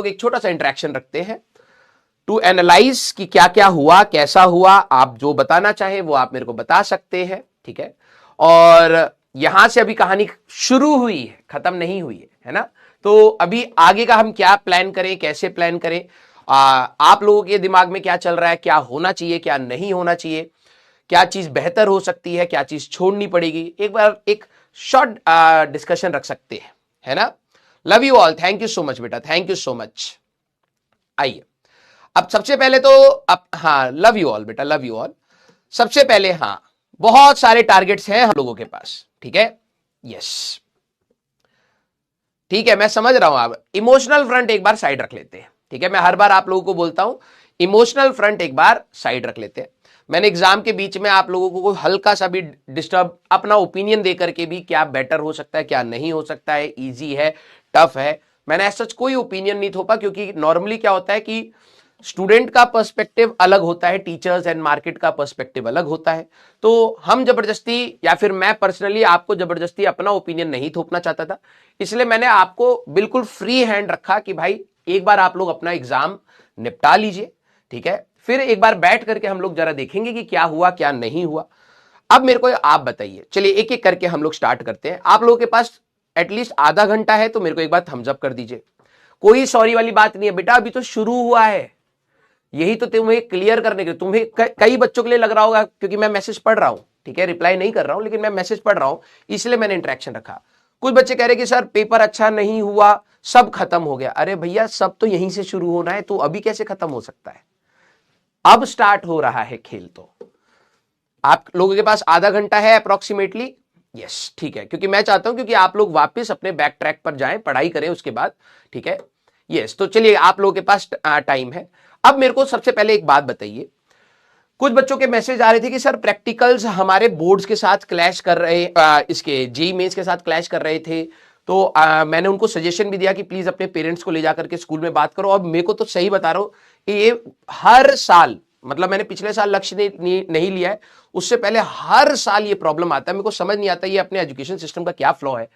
लोग एक छोटा सा इंटरेक्शन रखते हैं टू एनालाइज कि क्या क्या हुआ, कैसा हुआ। आप जो बताना चाहे वो आप मेरे को बता सकते हैं, ठीक है। और यहां से अभी कहानी शुरू हुई है, खत्म नहीं हुई है ना। तो अभी आगे का हम क्या प्लान करें, कैसे प्लान करें, आप लोगों के दिमाग में क्या चल रहा है, क्या होना चाहिए, क्या नहीं होना चाहिए, क्या चीज बेहतर हो सकती है, क्या चीज छोड़नी पड़ेगी, एक बार एक शॉर्ट डिस्कशन रख सकते हैं, है ना। Love you all, thank you so much बेटा, थैंक यू सो मच। आइए अब सबसे पहले तो अब हाँ, लव यू ऑल बेटा, लव यू ऑल। सबसे पहले हाँ, बहुत सारे टारगेट्स हैं हम लोगों के पास, ठीक है। यस ठीक है, मैं समझ रहा हूं। आप इमोशनल फ्रंट एक बार साइड रख लेते हैं, ठीक है। मैं हर बार आप लोगों को बोलता हूं इमोशनल फ्रंट एक बार साइड रख लेते हैं। मैंने एग्जाम के बीच में आप लोगों को हल्का सा भी डिस्टर्ब, अपना ओपिनियन दे करके भी क्या बेटर हो सकता है, क्या नहीं हो सकता है, इजी है, टफ है, मैंने ऐसा कोई ओपिनियन नहीं थोपा। क्योंकि नॉर्मली क्या होता है कि स्टूडेंट का पर्सपेक्टिव अलग होता है, टीचर्स एंड मार्केट का पर्सपेक्टिव अलग होता है। तो हम जबरदस्ती या फिर मैं पर्सनली आपको जबरदस्ती अपना ओपिनियन नहीं थोपना चाहता था, इसलिए मैंने आपको बिल्कुल फ्री हैंड रखा कि भाई एक बार आप लोग अपना एग्जाम निपटा लीजिए, ठीक है। फिर एक बार बैठ करके हम लोग जरा देखेंगे कि क्या हुआ क्या नहीं हुआ। अब मेरे को आप बताइए, चलिए एक एक करके हम लोग स्टार्ट करते हैं। आप लोगों के पास एटलीस्ट आधा घंटा है, तो मेरे को एक बार थम्स अप कर दीजिए। कोई सॉरी वाली बात नहीं है बेटा, अभी तो शुरू हुआ है। यही तो तुम्हें क्लियर करने के, तुम्हें कई बच्चों के लिए लग रहा होगा, क्योंकि मैं मैसेज पढ़ रहा हूं, ठीक है, रिप्लाई नहीं कर रहा हूं, लेकिन मैं मैसेज पढ़ रहा हूं, इसलिए मैंने इंटरेक्शन रखा। कुछ बच्चे कह रहे कि सर पेपर अच्छा नहीं हुआ, सब खत्म हो गया। अरे भैया, सब तो यहीं से शुरू होना है, तो अभी कैसे खत्म हो सकता है? अब स्टार्ट हो रहा है खेल। तो आप लोगों के पास आधा घंटा है अप्रोक्सीमेटली। यस ठीक है, क्योंकि मैं चाहता हूं क्योंकि आप लोग वापस अपने बैक ट्रैक पर जाएं, पढ़ाई करें उसके बाद, ठीक है। यस तो चलिए, आप लोगों के पास टाइम है। अब मेरे को सबसे पहले एक बात बताइए, कुछ बच्चों के मैसेज आ रहे थे कि सर प्रैक्टिकल्स हमारे बोर्ड्स के साथ क्लैश कर रहे, इसके जेईई मेंस के साथ क्लैश कर रहे थे। तो मैंने उनको सजेशन भी दिया कि प्लीज अपने पेरेंट्स को ले जाकर के स्कूल में बात करो। और मेरे को तो सही बता रहा हूं कि ये हर साल, मतलब मैंने पिछले साल लक्ष्य नहीं लिया है, उससे पहले हर साल ये प्रॉब्लम आता है। मेरे को समझ नहीं आता ये अपने एजुकेशन सिस्टम का क्या फ्लॉ है।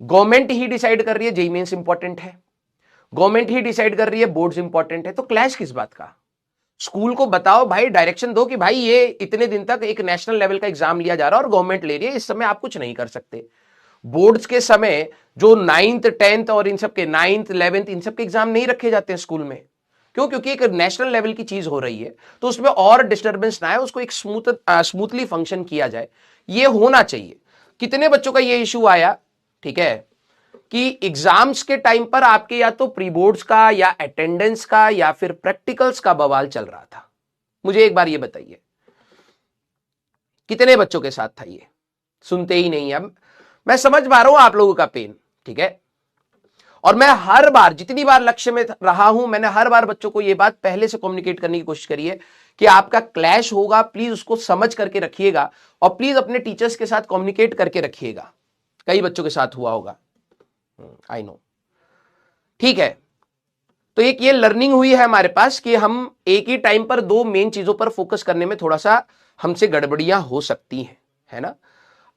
गवर्नमेंट ही डिसाइड कर रही है जेईई मेंस इंपॉर्टेंट है, गवर्नमेंट ही डिसाइड कर रही है बोर्ड्स इंपॉर्टेंट है, तो क्लैश किस बात का? स्कूल को बताओ भाई, डायरेक्शन दो कि भाई ये इतने दिन तक एक नेशनल लेवल का एग्जाम लिया जा रहा है और गवर्नमेंट ले रही है, इस समय आप कुछ नहीं कर सकते। बोर्ड्स के समय जो 9th 10th और इन सब के 9th 11th इन सब के एग्जाम नहीं रखे जाते हैं स्कूल में। क्यों? क्योंकि एक नेशनल लेवल की चीज हो रही है, तो उसमें और डिस्टर्बेंस ना आए, उसको एक स्मूथली फंक्शन किया जाए, ये होना चाहिए। कितने बच्चों का ये इशू आया, ठीक है, कि एग्जाम्स के टाइम पर आपके या तो प्री बोर्ड्स का या अटेंडेंस का या फिर प्रैक्टिकल्स का बवाल चल रहा था। मुझे एक बार ये बताइए, कितने बच्चों के साथ था ये? सुनते ही नहीं। अब मैं समझ पा रहा हूं आप लोगों का पेन, ठीक है। और मैं हर बार, जितनी बार लक्ष्य में रहा हूं, मैंने हर बार बच्चों को यह बात पहले से कम्युनिकेट करने की कोशिश करी है कि आपका क्लैश होगा, प्लीज उसको समझ करके रखिएगा और प्लीज अपने टीचर्स के साथ कम्युनिकेट करके रखिएगा। कई बच्चों के साथ हुआ होगा, आई नो, ठीक है। तो एक ये लर्निंग हुई है हमारे पास कि हम एक ही टाइम पर दो मेन चीजों पर फोकस करने में थोड़ा सा हमसे गड़बड़ियां हो सकती हैं, है ना।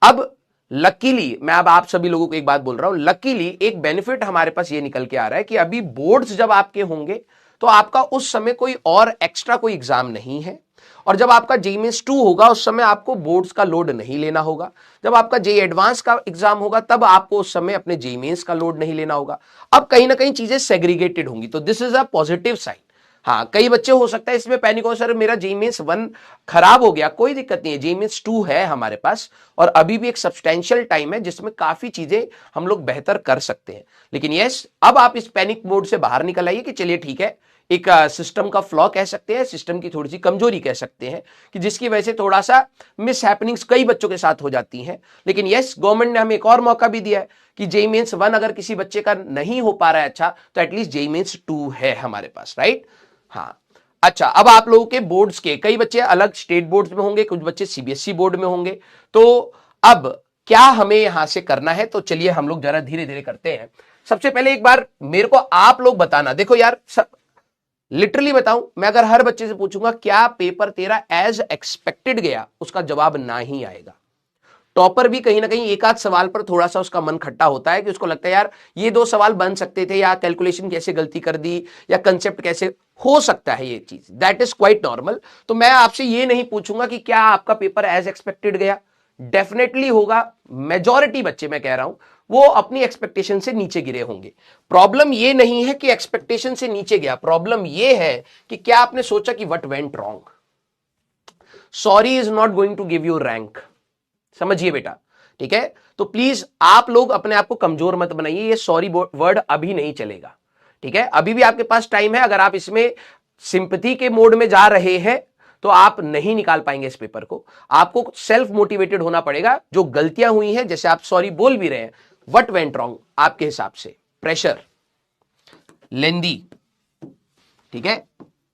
अब लकीली मैं अब आप सभी लोगों को एक बात बोल रहा हूं, लकीली एक बेनिफिट हमारे पास ये निकल के आ रहा है कि अभी बोर्ड्स जब आपके होंगे तो आपका उस समय कोई और एक्स्ट्रा कोई एग्जाम नहीं है। और जब आपका जेईई मेंस 2 होगा उस समय आपको बोर्ड्स का लोड नहीं लेना होगा। जब आपका जेईई एडवांस का एग्जाम होगा तब आपको उस समय अपने जेईई मेंस का लोड नहीं लेना होगा। अब कहीं ना कहीं चीजें सेग्रीगेटेड होंगी, तो this is a positive sign. हाँ, कई बच्चे हो सकता है इसमें पैनिक हो, सर मेरा जेईई मेंस 1 खराब हो गया। कोई दिक्कत नहीं है, जेईई मेंस 2 है हमारे पास और अभी भी एक सब्सटेंशियल टाइम है जिसमें काफी चीजें हम लोग बेहतर कर सकते हैं। लेकिन यस, अब आप इस पैनिक मोड से बाहर निकल आइए कि चलिए ठीक है, एक सिस्टम का फ्लॉ कह सकते हैं, सिस्टम की थोड़ी सी कमजोरी कह सकते हैं कि जिसकी वजह से थोड़ा सा मिस हैपनिंग्स कई बच्चों के साथ हो जाती हैं। लेकिन यस, गवर्नमेंट ने हमें एक और मौका भी दिया है कि जेईई मेंस 1 अगर किसी बच्चे का नहीं हो पा रहा है अच्छा, तो एटलीस्ट जेईई मेंस 2 है हमारे पास, राइट। हाँ अच्छा, अब आप लोगों के बोर्ड्स के कई बच्चे अलग स्टेट बोर्ड्स में होंगे, कुछ बच्चे सीबीएसई बोर्ड में होंगे। तो अब क्या हमें यहां से करना है, तो चलिए हम लोग जरा धीरे धीरे करते हैं। सबसे पहले एक बार मेरे को आप लोग बताना, देखो यार लिटरली बताऊं, मैं अगर हर बच्चे से पूछूंगा क्या पेपर तेरा एज एक्सपेक्टेड गया, उसका जवाब ना ही आएगा। टॉपर भी कहीं ना कहीं एक आध सवाल पर थोड़ा सा उसका मन खट्टा होता है कि उसको लगता है यार ये 2 सवाल बन सकते थे, या कैलकुलेशन कैसे गलती कर दी, या कंसेप्ट कैसे हो सकता है, ये चीज दैट इज क्वाइट नॉर्मल। तो मैं आपसे ये नहीं पूछूंगा कि क्या आपका पेपर एज एक्सपेक्टेड गया, डेफिनेटली होगा। मेजॉरिटी बच्चे मैं कह रहा हूं वो अपनी एक्सपेक्टेशन से नीचे गिरे होंगे। प्रॉब्लम ये नहीं है कि एक्सपेक्टेशन से नीचे गया, प्रॉब्लम ये है कि क्या आपने सोचा कि what went wrong. Sorry is not going to give you rank, समझिए बेटा, ठीक है। तो प्लीज आप लोग अपने आप को कमजोर मत बनाइए, ये सॉरी वर्ड अभी नहीं चलेगा, ठीक है। अभी भी आपके पास टाइम है। अगर आप इसमें सिंपैथी के मोड में जा रहे हैं तो आप नहीं निकाल पाएंगे इस पेपर को। आपको सेल्फ मोटिवेटेड होना पड़ेगा। जो गलतियां हुई हैं, जैसे आप सॉरी बोल भी रहे हैं, व्हाट वेंट रॉन्ग आपके हिसाब से? प्रेशर, लेंदी, ठीक है,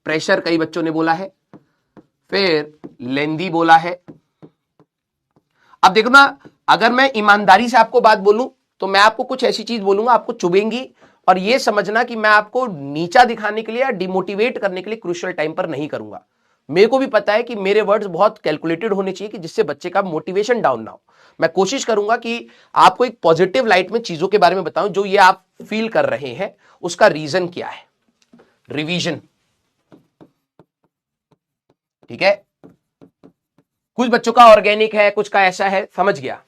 प्रेशर कई बच्चों ने बोला है, फिर लेंदी बोला है। अब देखो ना, अगर मैं ईमानदारी से आपको बात बोलूं तो मैं आपको कुछ ऐसी चीज बोलूंगा आपको चुभेंगी, और यह समझना कि मैं आपको नीचा दिखाने के लिए या डिमोटिवेट करने के लिए क्रूशियल टाइम पर नहीं करूंगा। मेरे को भी पता है कि मेरे वर्ड्स बहुत कैलकुलेटेड होने चाहिए कि जिससे बच्चे का मोटिवेशन डाउन ना हो। मैं कोशिश करूंगा कि आपको एक पॉजिटिव लाइट में चीजों के बारे में बताऊं। जो ये आप फील कर रहे हैं उसका रीजन क्या है? रिवीजन, ठीक है। कुछ बच्चों का ऑर्गेनिक है, कुछ का ऐसा है, समझ गया।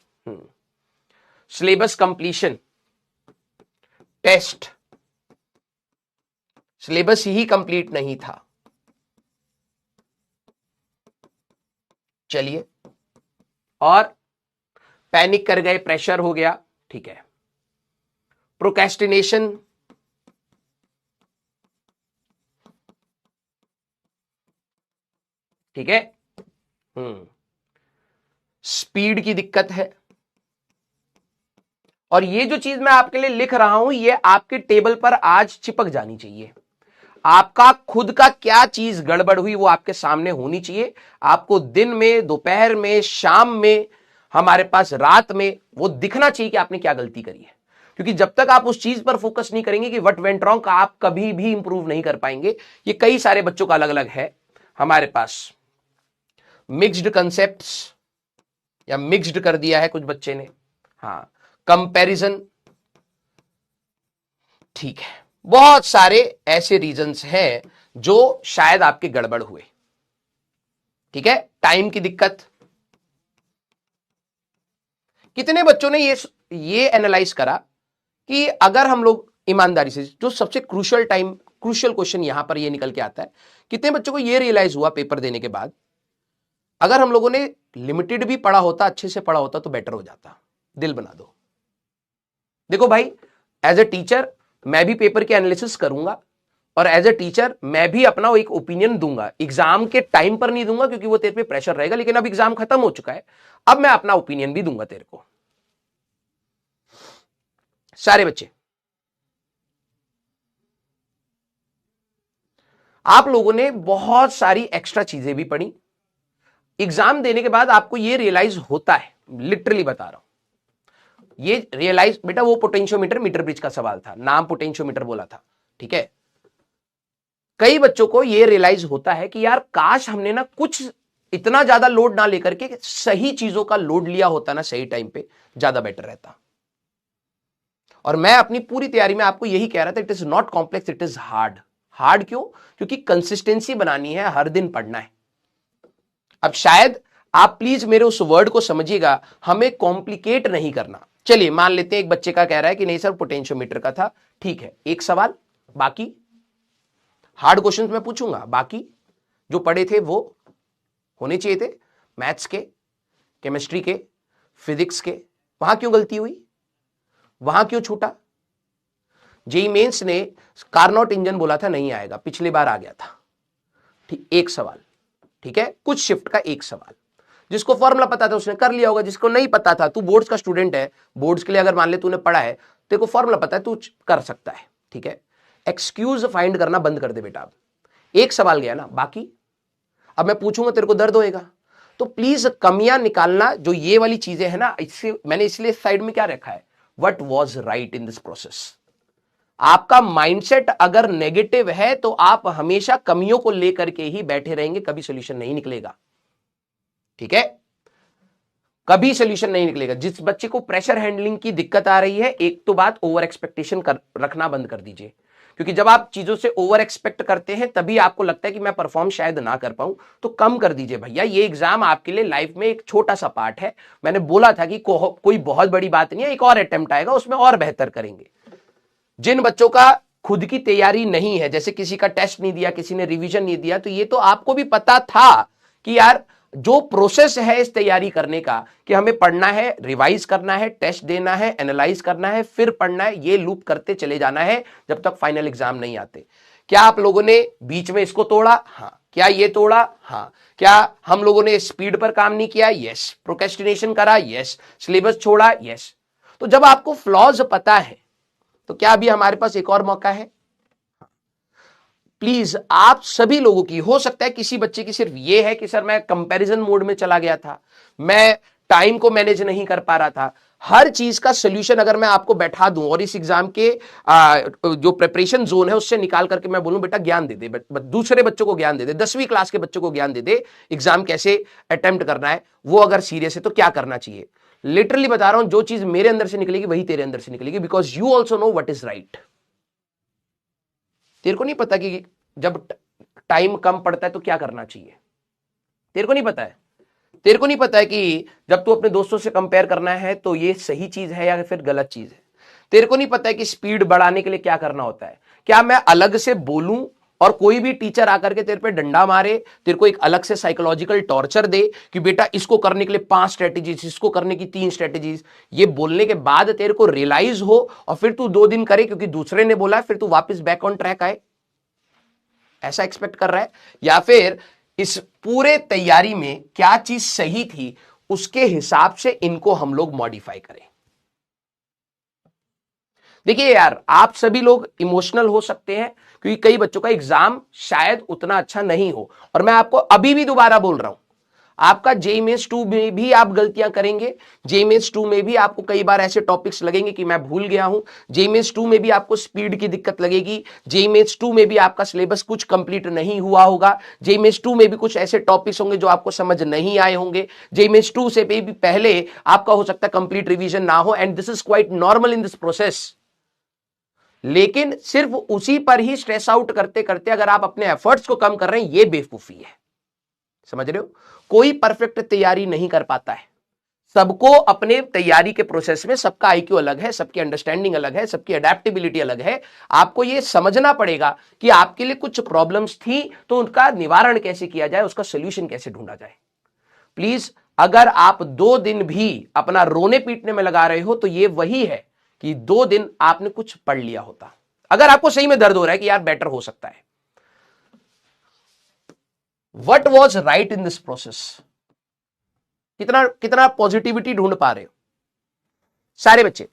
सिलेबस कंप्लीशन, टेस्ट, सिलेबस ही कंप्लीट नहीं था। चलिए, और पैनिक कर गए, प्रेशर हो गया, ठीक है। प्रोक्रेस्टिनेशन, ठीक है। स्पीड की दिक्कत है। और ये जो चीज मैं आपके लिए लिख रहा हूं ये आपके टेबल पर आज चिपक जानी चाहिए। आपका खुद का क्या चीज गड़बड़ हुई वो आपके सामने होनी चाहिए। आपको दिन में, दोपहर में, शाम में, हमारे पास रात में वो दिखना चाहिए कि आपने क्या गलती करी है। क्योंकि जब तक आप उस चीज पर फोकस नहीं करेंगे कि व्हाट वेंट रॉन्ग, आप कभी भी इंप्रूव नहीं कर पाएंगे। ये कई सारे बच्चों का अलग अलग है। हमारे पास मिक्स्ड कंसेप्ट्स या मिक्स्ड कर दिया है कुछ बच्चे ने। हाँ, कंपैरिजन, ठीक है। बहुत सारे ऐसे रीजंस हैं जो शायद आपके गड़बड़ हुए, ठीक है। टाइम की दिक्कत, कितने बच्चों ने ये एनालाइज करा कि अगर हम लोग ईमानदारी से, जो सबसे क्रूशियल क्वेश्चन यहां पर ये निकल के आता है, कितने बच्चों को ये रियलाइज हुआ पेपर देने के बाद, अगर हम लोगों ने लिमिटेड भी पढ़ा होता, अच्छे से पढ़ा होता तो बेटर हो जाता। दिल बना दो। देखो भाई, एज ए टीचर मैं भी पेपर के एनालिसिस करूंगा, और एज ए टीचर मैं भी अपना एक ओपिनियन दूंगा। एग्जाम के टाइम पर नहीं दूंगा क्योंकि वो तेरे पे प्रेशर रहेगा, लेकिन अब एग्जाम खत्म हो चुका है, अब मैं अपना ओपिनियन भी दूंगा तेरे को। सारे बच्चे, आप लोगों ने बहुत सारी एक्स्ट्रा चीजें भी पढ़ी। एग्जाम देने के बाद आपको यह रियलाइज होता है, लिटरली बता रहा हूं, ये रियलाइज बेटा, वो पोटेंशियोमीटर मीटर ब्रिज का सवाल था, नाम पोटेंशियोमीटर बोला था, ठीक है। कई बच्चों को यह रियलाइज होता है कि यार काश हमने ना कुछ इतना ज्यादा लोड ना लेकर के सही चीजों का लोड लिया होता ना सही टाइम पे, ज्यादा बेटर रहता। और मैं अपनी पूरी तैयारी में आपको यही कह रहा था, it is not complex, it is hard. Hard क्यों? क्योंकि कंसिस्टेंसी बनानी है, हर दिन पढ़ना है। अब शायद आप प्लीज मेरे उस वर्ड को समझिएगा, हमें कॉम्प्लिकेट नहीं करना। चलिए मान लेते हैं एक बच्चे का कह रहा है कि नहीं सर पोटेंशियोमीटर का था, ठीक है, एक सवाल, बाकी हार्ड क्वेश्चंस मैं पूछूंगा, बाकी जो पढ़े थे वो होने चाहिए थे, मैथ्स के, केमिस्ट्री के, फिजिक्स के, वहां क्यों गलती हुई, वहां क्यों छूटा। जेई मेंस ने कार्नोट इंजन बोला था नहीं आएगा, पिछली बार आ गया था, ठीक, एक सवाल, ठीक है। कुछ शिफ्ट का एक सवाल, जिसको फॉर्मूला पता था उसने कर लिया होगा, जिसको नहीं पता था, तू बोर्ड्स का स्टूडेंट है, बोर्ड्स के लिए अगर मान ले तूने पढ़ा है, तेरे को फॉर्मूला पता है, तू कर सकता है, ठीक है। एक्सक्यूज फाइंड करना बंद कर दे बेटा। अब एक सवाल गया ना, बाकी अब मैं पूछूंगा तेरे को दर्द होएगा। तो प्लीज कमियां निकालना, जो ये वाली चीजें है ना, इससे मैंने इसलिए साइड में क्या रखा है, what was right in this process. आपका माइंडसेट अगर नेगेटिव है तो आप हमेशा कमियों को लेकर के ही बैठे रहेंगे, कभी सोल्यूशन नहीं निकलेगा, ठीक है। कभी सोल्यूशन नहीं निकलेगा। जिस बच्चे को प्रेशर हैंडलिंग की दिक्कत आ रही है, एक तो बात ओवर एक्सपेक्टेशन रखना बंद कर दीजिए, क्योंकि जब आप चीजों से ओवर एक्सपेक्ट करते हैं तभी आपको लगता है कि मैं परफॉर्म शायद ना कर पाऊं। तो कम कर दीजिए भैया, ये एग्जाम आपके लिए लाइफ में एक छोटा सा पार्ट है। मैंने बोला था कि कोई बहुत बड़ी बात नहीं है, एक और अटेम्प्ट आएगा, उसमें और बेहतर करेंगे। जिन बच्चों का खुद की तैयारी नहीं है, जैसे किसी का टेस्ट नहीं दिया, किसी ने रिवीजन नहीं दिया, तो ये तो आपको भी पता था कि यार जो प्रोसेस है इस तैयारी करने का, कि हमें पढ़ना है, रिवाइज करना है, टेस्ट देना है, एनालाइज करना है, फिर पढ़ना है, ये लूप करते चले जाना है जब तक फाइनल एग्जाम नहीं आते। क्या आप लोगों ने बीच में इसको तोड़ा? हाँ। क्या ये तोड़ा? हाँ। क्या हम लोगों ने स्पीड पर काम नहीं किया? यस। प्रोक्रेस्टिनेशन करा? यस। सिलेबस छोड़ा? यस। तो जब आपको फ्लॉज पता है तो क्या अभी हमारे पास एक और मौका है? प्लीज आप सभी लोगों की, हो सकता है किसी बच्चे की सिर्फ ये है कि सर मैं कंपैरिजन मोड में चला गया था, मैं टाइम को मैनेज नहीं कर पा रहा था। हर चीज का सोल्यूशन अगर मैं आपको बैठा दूं और इस एग्जाम के जो प्रिपरेशन जोन है उससे निकाल करके मैं बोलूं बेटा ज्ञान दे दे, दूसरे बच्चों को ज्ञान दे दे, 10वीं क्लास के बच्चों को ज्ञान दे दे, एग्जाम कैसे अटेम्प्ट करना है, वो अगर सीरियस है तो क्या करना चाहिए, लिटरली बता रहा हूं, जो चीज मेरे अंदर से निकलेगी वही तेरे अंदर से निकलेगी, because you also know what is right. तेरे को नहीं पता कि जब टाइम कम पड़ता है तो क्या करना चाहिए, तेरे को नहीं पता है। तेरे को नहीं पता है कि जब तू अपने दोस्तों से कंपेयर करना है तो ये सही चीज है या फिर गलत चीज है। तेरे को नहीं पता है कि स्पीड बढ़ाने के लिए क्या करना होता है। क्या मैं अलग से बोलूं और कोई भी टीचर आकर के तेरे पे डंडा मारे, तेरे को एक अलग से साइकोलॉजिकल टॉर्चर दे कि बेटा इसको करने के लिए 5 स्ट्रेटेजीज, इसको करने की 3 स्ट्रेटेजीज, ये बोलने के बाद तेरे को रियलाइज हो और फिर तू 2 दिन करे क्योंकि दूसरे ने बोला, फिर तू वापस बैक ऑन ट्रैक आए, ऐसा एक्सपेक्ट कर रहा है? या फिर इस पूरे तैयारी में क्या चीज सही थी उसके हिसाब से इनको हम लोग मॉडिफाई करें? देखिए यार, आप सभी लोग इमोशनल हो सकते हैं क्योंकि कई बच्चों का एग्जाम शायद उतना अच्छा नहीं हो, और मैं आपको अभी भी दोबारा बोल रहा हूं, आपका जेईई मेंस 2 में भी आप गलतियां करेंगे। जेईई मेंस 2 में भी आपको कई बार ऐसे टॉपिक्स लगेंगे कि मैं भूल गया हूं। जेईई मेंस 2 में भी आपको स्पीड की दिक्कत लगेगी। जेईई मेंस 2 में भी आपका सिलेबस कुछ कंप्लीट नहीं हुआ होगा। जेईई मेंस 2 में भी कुछ ऐसे टॉपिक्स होंगे जो आपको समझ नहीं आए होंगे। जेईई मेंस 2 से भी पहले आपका हो सकता है कंप्लीट रिवीजन ना हो, and this is quite normal in this process. लेकिन सिर्फ उसी पर ही स्ट्रेस आउट करते करते अगर आप अपने एफर्ट्स को कम कर रहे हैं, ये बेवकूफी है। समझ रहे हो? कोई परफेक्ट तैयारी नहीं कर पाता है। सबको अपने तैयारी के प्रोसेस में सबका आईक्यू अलग है, सबकी अंडरस्टैंडिंग अलग है, सबकी अडेप्टेबिलिटी अलग है। आपको यह समझना पड़ेगा कि आपके लिए कुछ प्रॉब्लम्स थी तो उनका निवारण कैसे किया जाए, उसका सोल्यूशन कैसे ढूंढा जाए। प्लीज, अगर आप 2 दिन भी अपना रोने पीटने में लगा रहे हो तो यह वही है कि 2 दिन आपने कुछ पढ़ लिया होता। अगर आपको सही में दर्द हो रहा है कि यार बेटर हो सकता है, What was right in this process? कितना पॉजिटिविटी ढूंढ पा रहे हो सारे बच्चे?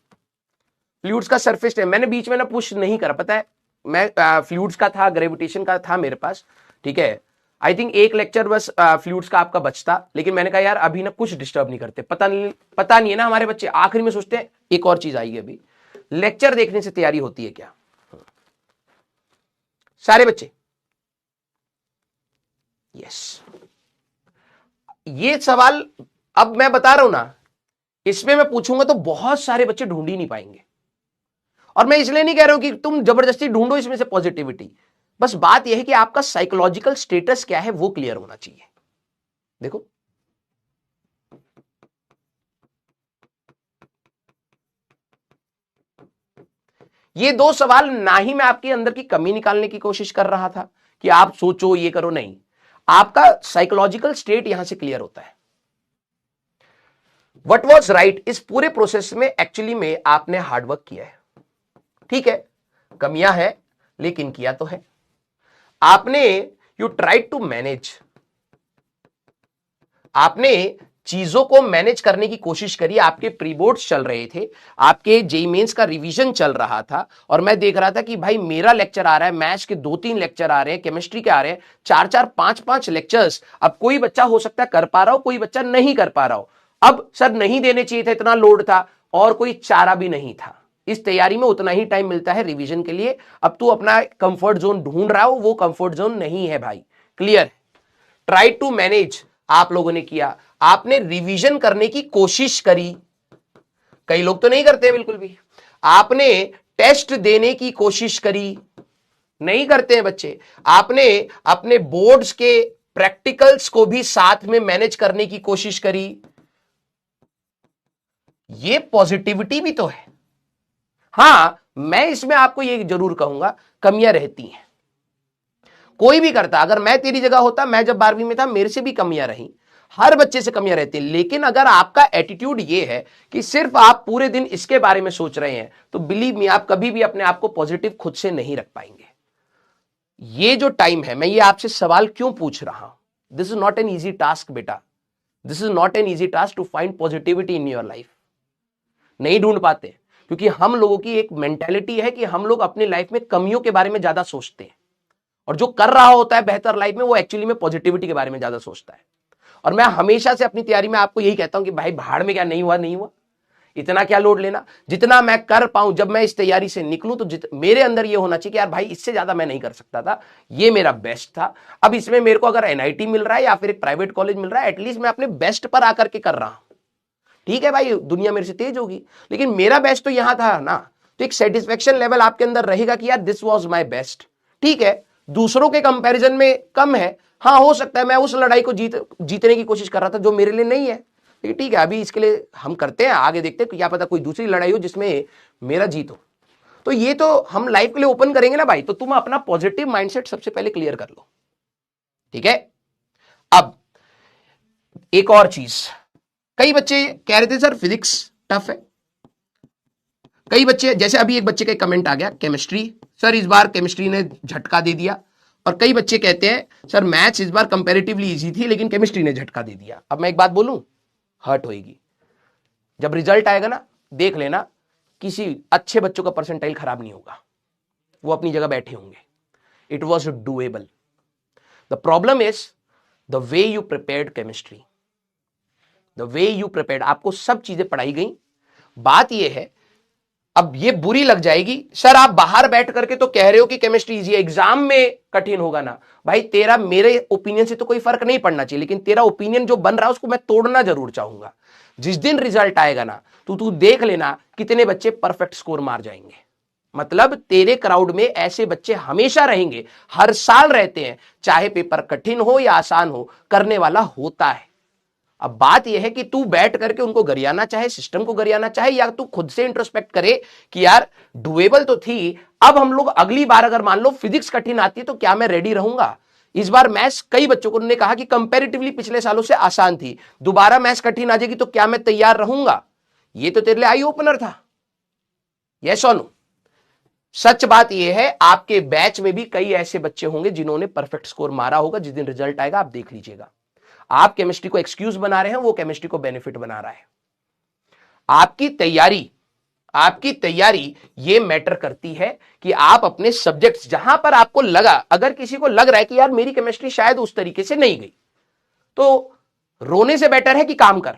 फ्लूइड्स का सरफेस टेंस मैंने बीच में ना पुश नहीं करा, पता है, मैं फ्लूइड्स का था, ग्रेविटेशन का था मेरे पास, ठीक है। आई थिंक एक लेक्चर बस फ्लूइड्स का आपका बचता, लेकिन मैंने कहा यार अभी ना कुछ डिस्टर्ब नहीं करते। पता नहीं है ना, हमारे बच्चे आखिरी में सोचते हैं एक और चीज आएगी, अभी लेक्चर देखने से तैयारी होती है क्या? सारे बच्चे यस। ये सवाल अब मैं बता रहा हूं ना, इसमें मैं पूछूंगा तो बहुत सारे बच्चे ढूंढ ही नहीं पाएंगे। और मैं इसलिए नहीं कह रहा हूं कि तुम जबरदस्ती ढूंढो इसमें से पॉजिटिविटी, बस बात यह है कि आपका साइकोलॉजिकल स्टेटस क्या है वो क्लियर होना चाहिए। देखो, ये 2 सवाल ना ही मैं आपके अंदर की कमी निकालने की कोशिश कर रहा था कि आप सोचो ये करो, नहीं, आपका साइकोलॉजिकल स्टेट यहां से क्लियर होता है। व्हाट वाज राइट, इस पूरे प्रोसेस में एक्चुअली में आपने हार्डवर्क किया है, ठीक है, कमियां है लेकिन किया तो है आपने। यू ट्राइड टू मैनेज, आपने चीजों को मैनेज करने की कोशिश करी। आपके प्री बोर्ड्स चल रहे थे, आपके जेईई मेंस का रिवीजन चल रहा था, और मैं देख रहा था कि भाई मेरा लेक्चर आ रहा है, मैथ्स के 2-3 लेक्चर आ रहे हैं, केमिस्ट्री के आ रहे हैं 4-4 5-5 लेक्चर्स। अब कोई बच्चा हो सकता है कर पा रहा हो, कोई बच्चा नहीं कर पा रहा हो। अब सर नहीं देने चाहिए था, इतना लोड था और कोई चारा भी नहीं था। इस तैयारी में उतना ही टाइम मिलता है रिवीजन के लिए। अब तू अपना कंफर्ट जोन ढूंढ रहा हो, वो कंफर्ट जोन नहीं है भाई, क्लियर है। ट्राई टू मैनेज आप लोगों ने किया, आपने रिवीजन करने की कोशिश करी, कई लोग तो नहीं करते बिल्कुल भी। आपने टेस्ट देने की कोशिश करी, नहीं करते हैं बच्चे। आपने अपने बोर्ड्स के प्रैक्टिकल्स को भी साथ में मैनेज करने की कोशिश करी, ये पॉजिटिविटी भी तो है। हां, मैं इसमें आपको ये जरूर कहूंगा, कमियां रहती हैं, कोई भी करता। अगर मैं तेरी जगह होता, मैं जब 12वीं में था, मेरे से भी कमियां रही, हर बच्चे से कमियां रहती हैं। लेकिन अगर आपका एटीट्यूड ये है कि सिर्फ आप पूरे दिन इसके बारे में सोच रहे हैं, तो बिलीव मी, आप कभी भी अपने आप को पॉजिटिव खुद से नहीं रख पाएंगे। ये जो टाइम है, मैं ये आपसे सवाल क्यों पूछ रहा हूं, this is not an easy task बेटा, this is not an easy task to find positivity in your life. नहीं ढूंढ पाते, क्योंकि हम लोगों की एक मेंटेलिटी है कि हम लोग अपनी लाइफ में कमियों के बारे में ज्यादा सोचते हैं, और जो कर रहा होता है बेहतर लाइफ में, वो एक्चुअली में पॉजिटिविटी के बारे में ज्यादा सोचता है। और मैं हमेशा से अपनी तैयारी में आपको यही कहता हूं कि भाई भाड़ में, क्या नहीं हुआ नहीं हुआ, इतना क्या लोड लेना, जितना मैं कर पाऊं। जब मैं इस तैयारी से निकलूं तो मेरे अंदर ये होना चाहिए कि यार भाई, इससे ज्यादा मैं नहीं कर सकता था, ये मेरा बेस्ट था। अब इसमें मेरे को अगर एनआईटी मिल रहा है या फिर एक प्राइवेट कॉलेज मिल रहा है, एटलीस्ट मैं अपने बेस्ट पर आकर के कर रहा हूं। ठीक है भाई, दुनिया मेरे से तेज होगी, लेकिन मेरा बेस्ट तो यहां था ना। तो एक सेटिस्फेक्शन लेवल आपके अंदर रहेगा कि यार दिस वॉज माई बेस्ट। ठीक है, दूसरों के कंपैरिजन में कम है, हाँ हो सकता है मैं उस लड़ाई को जीतने की कोशिश कर रहा था जो मेरे लिए नहीं है, लेकिन ठीक है, अभी इसके लिए हम करते हैं, आगे देखते हैं, क्या पता कोई दूसरी लड़ाई हो जिसमें मेरा जीत हो। तो ये तो हम लाइफ के लिए ओपन करेंगे ना भाई, तो तुम अपना पॉजिटिव माइंडसेट सबसे पहले क्लियर कर लो। ठीक है, अब एक और चीज, कई बच्चे कह रहे थे सर फिजिक्स टफ है। कई बच्चे, जैसे अभी एक बच्चे का कमेंट आ गया, केमिस्ट्री सर इस बार केमिस्ट्री ने झटका दे दिया। और कई बच्चे कहते हैं सर मैथ्स इस बार कंपैरेटिवली इजी थी, लेकिन केमिस्ट्री ने झटका दे दिया। अब मैं एक बात बोलूं, हर्ट होएगी जब रिजल्ट आएगा ना, देख लेना, किसी अच्छे बच्चों का परसेंटाइल खराब नहीं होगा, वो अपनी जगह बैठे होंगे। It was doable. The problem is the way you prepared chemistry, the way you prepared. आपको सब चीजें पढ़ाई गई। बात यह है, अब ये बुरी लग जाएगी, सर आप बाहर बैठ करके तो कह रहे हो कि केमिस्ट्री इजी है, एग्जाम में कठिन होगा ना। भाई तेरा मेरे ओपिनियन से तो कोई फर्क नहीं पड़ना चाहिए, लेकिन तेरा ओपिनियन जो बन रहा है उसको मैं तोड़ना जरूर चाहूंगा। जिस दिन रिजल्ट आएगा ना, तू देख लेना कितने बच्चे परफेक्ट स्कोर मार जाएंगे। मतलब तेरे क्राउड में ऐसे बच्चे हमेशा रहेंगे, हर साल रहते हैं, चाहे पेपर कठिन हो या आसान हो, करने वाला होता है। अब बात यह है कि तू बैठ करके उनको गरियाना चाहे, सिस्टम को गरियाना चाहे, या तू खुद से इंट्रोस्पेक्ट करे कि यार डुएबल तो थी, अब हम लोग अगली बार अगर मान लो फिजिक्स कठिन आती है तो क्या मैं रेडी रहूंगा। इस बार मैथ्स, कई बच्चों को उन्होंने कहा कि कंपैरेटिवली पिछले सालों से आसान थी, दोबारा मैथ्स कठिन आ जाएगी तो क्या मैं तैयार रहूंगा। ये तो तेरे लिए आई ओपनर था, यस और नो। सच बात यह है, आपके बैच में भी कई ऐसे बच्चे होंगे जिन्होंने परफेक्ट स्कोर मारा होगा। जिस दिन रिजल्ट आएगा आप देख लीजिएगा। आप केमिस्ट्री को एक्सक्यूज बना रहे हैं, वो केमिस्ट्री को बेनिफिट बना रहा है। आपकी तैयारी ये मैटर करती है कि आप अपने सब्जेक्ट्स, जहां पर आपको लगा, अगर किसी को लग रहा है कि यार मेरी केमिस्ट्री शायद उस तरीके से नहीं गई, तो रोने से बेटर है कि काम कर।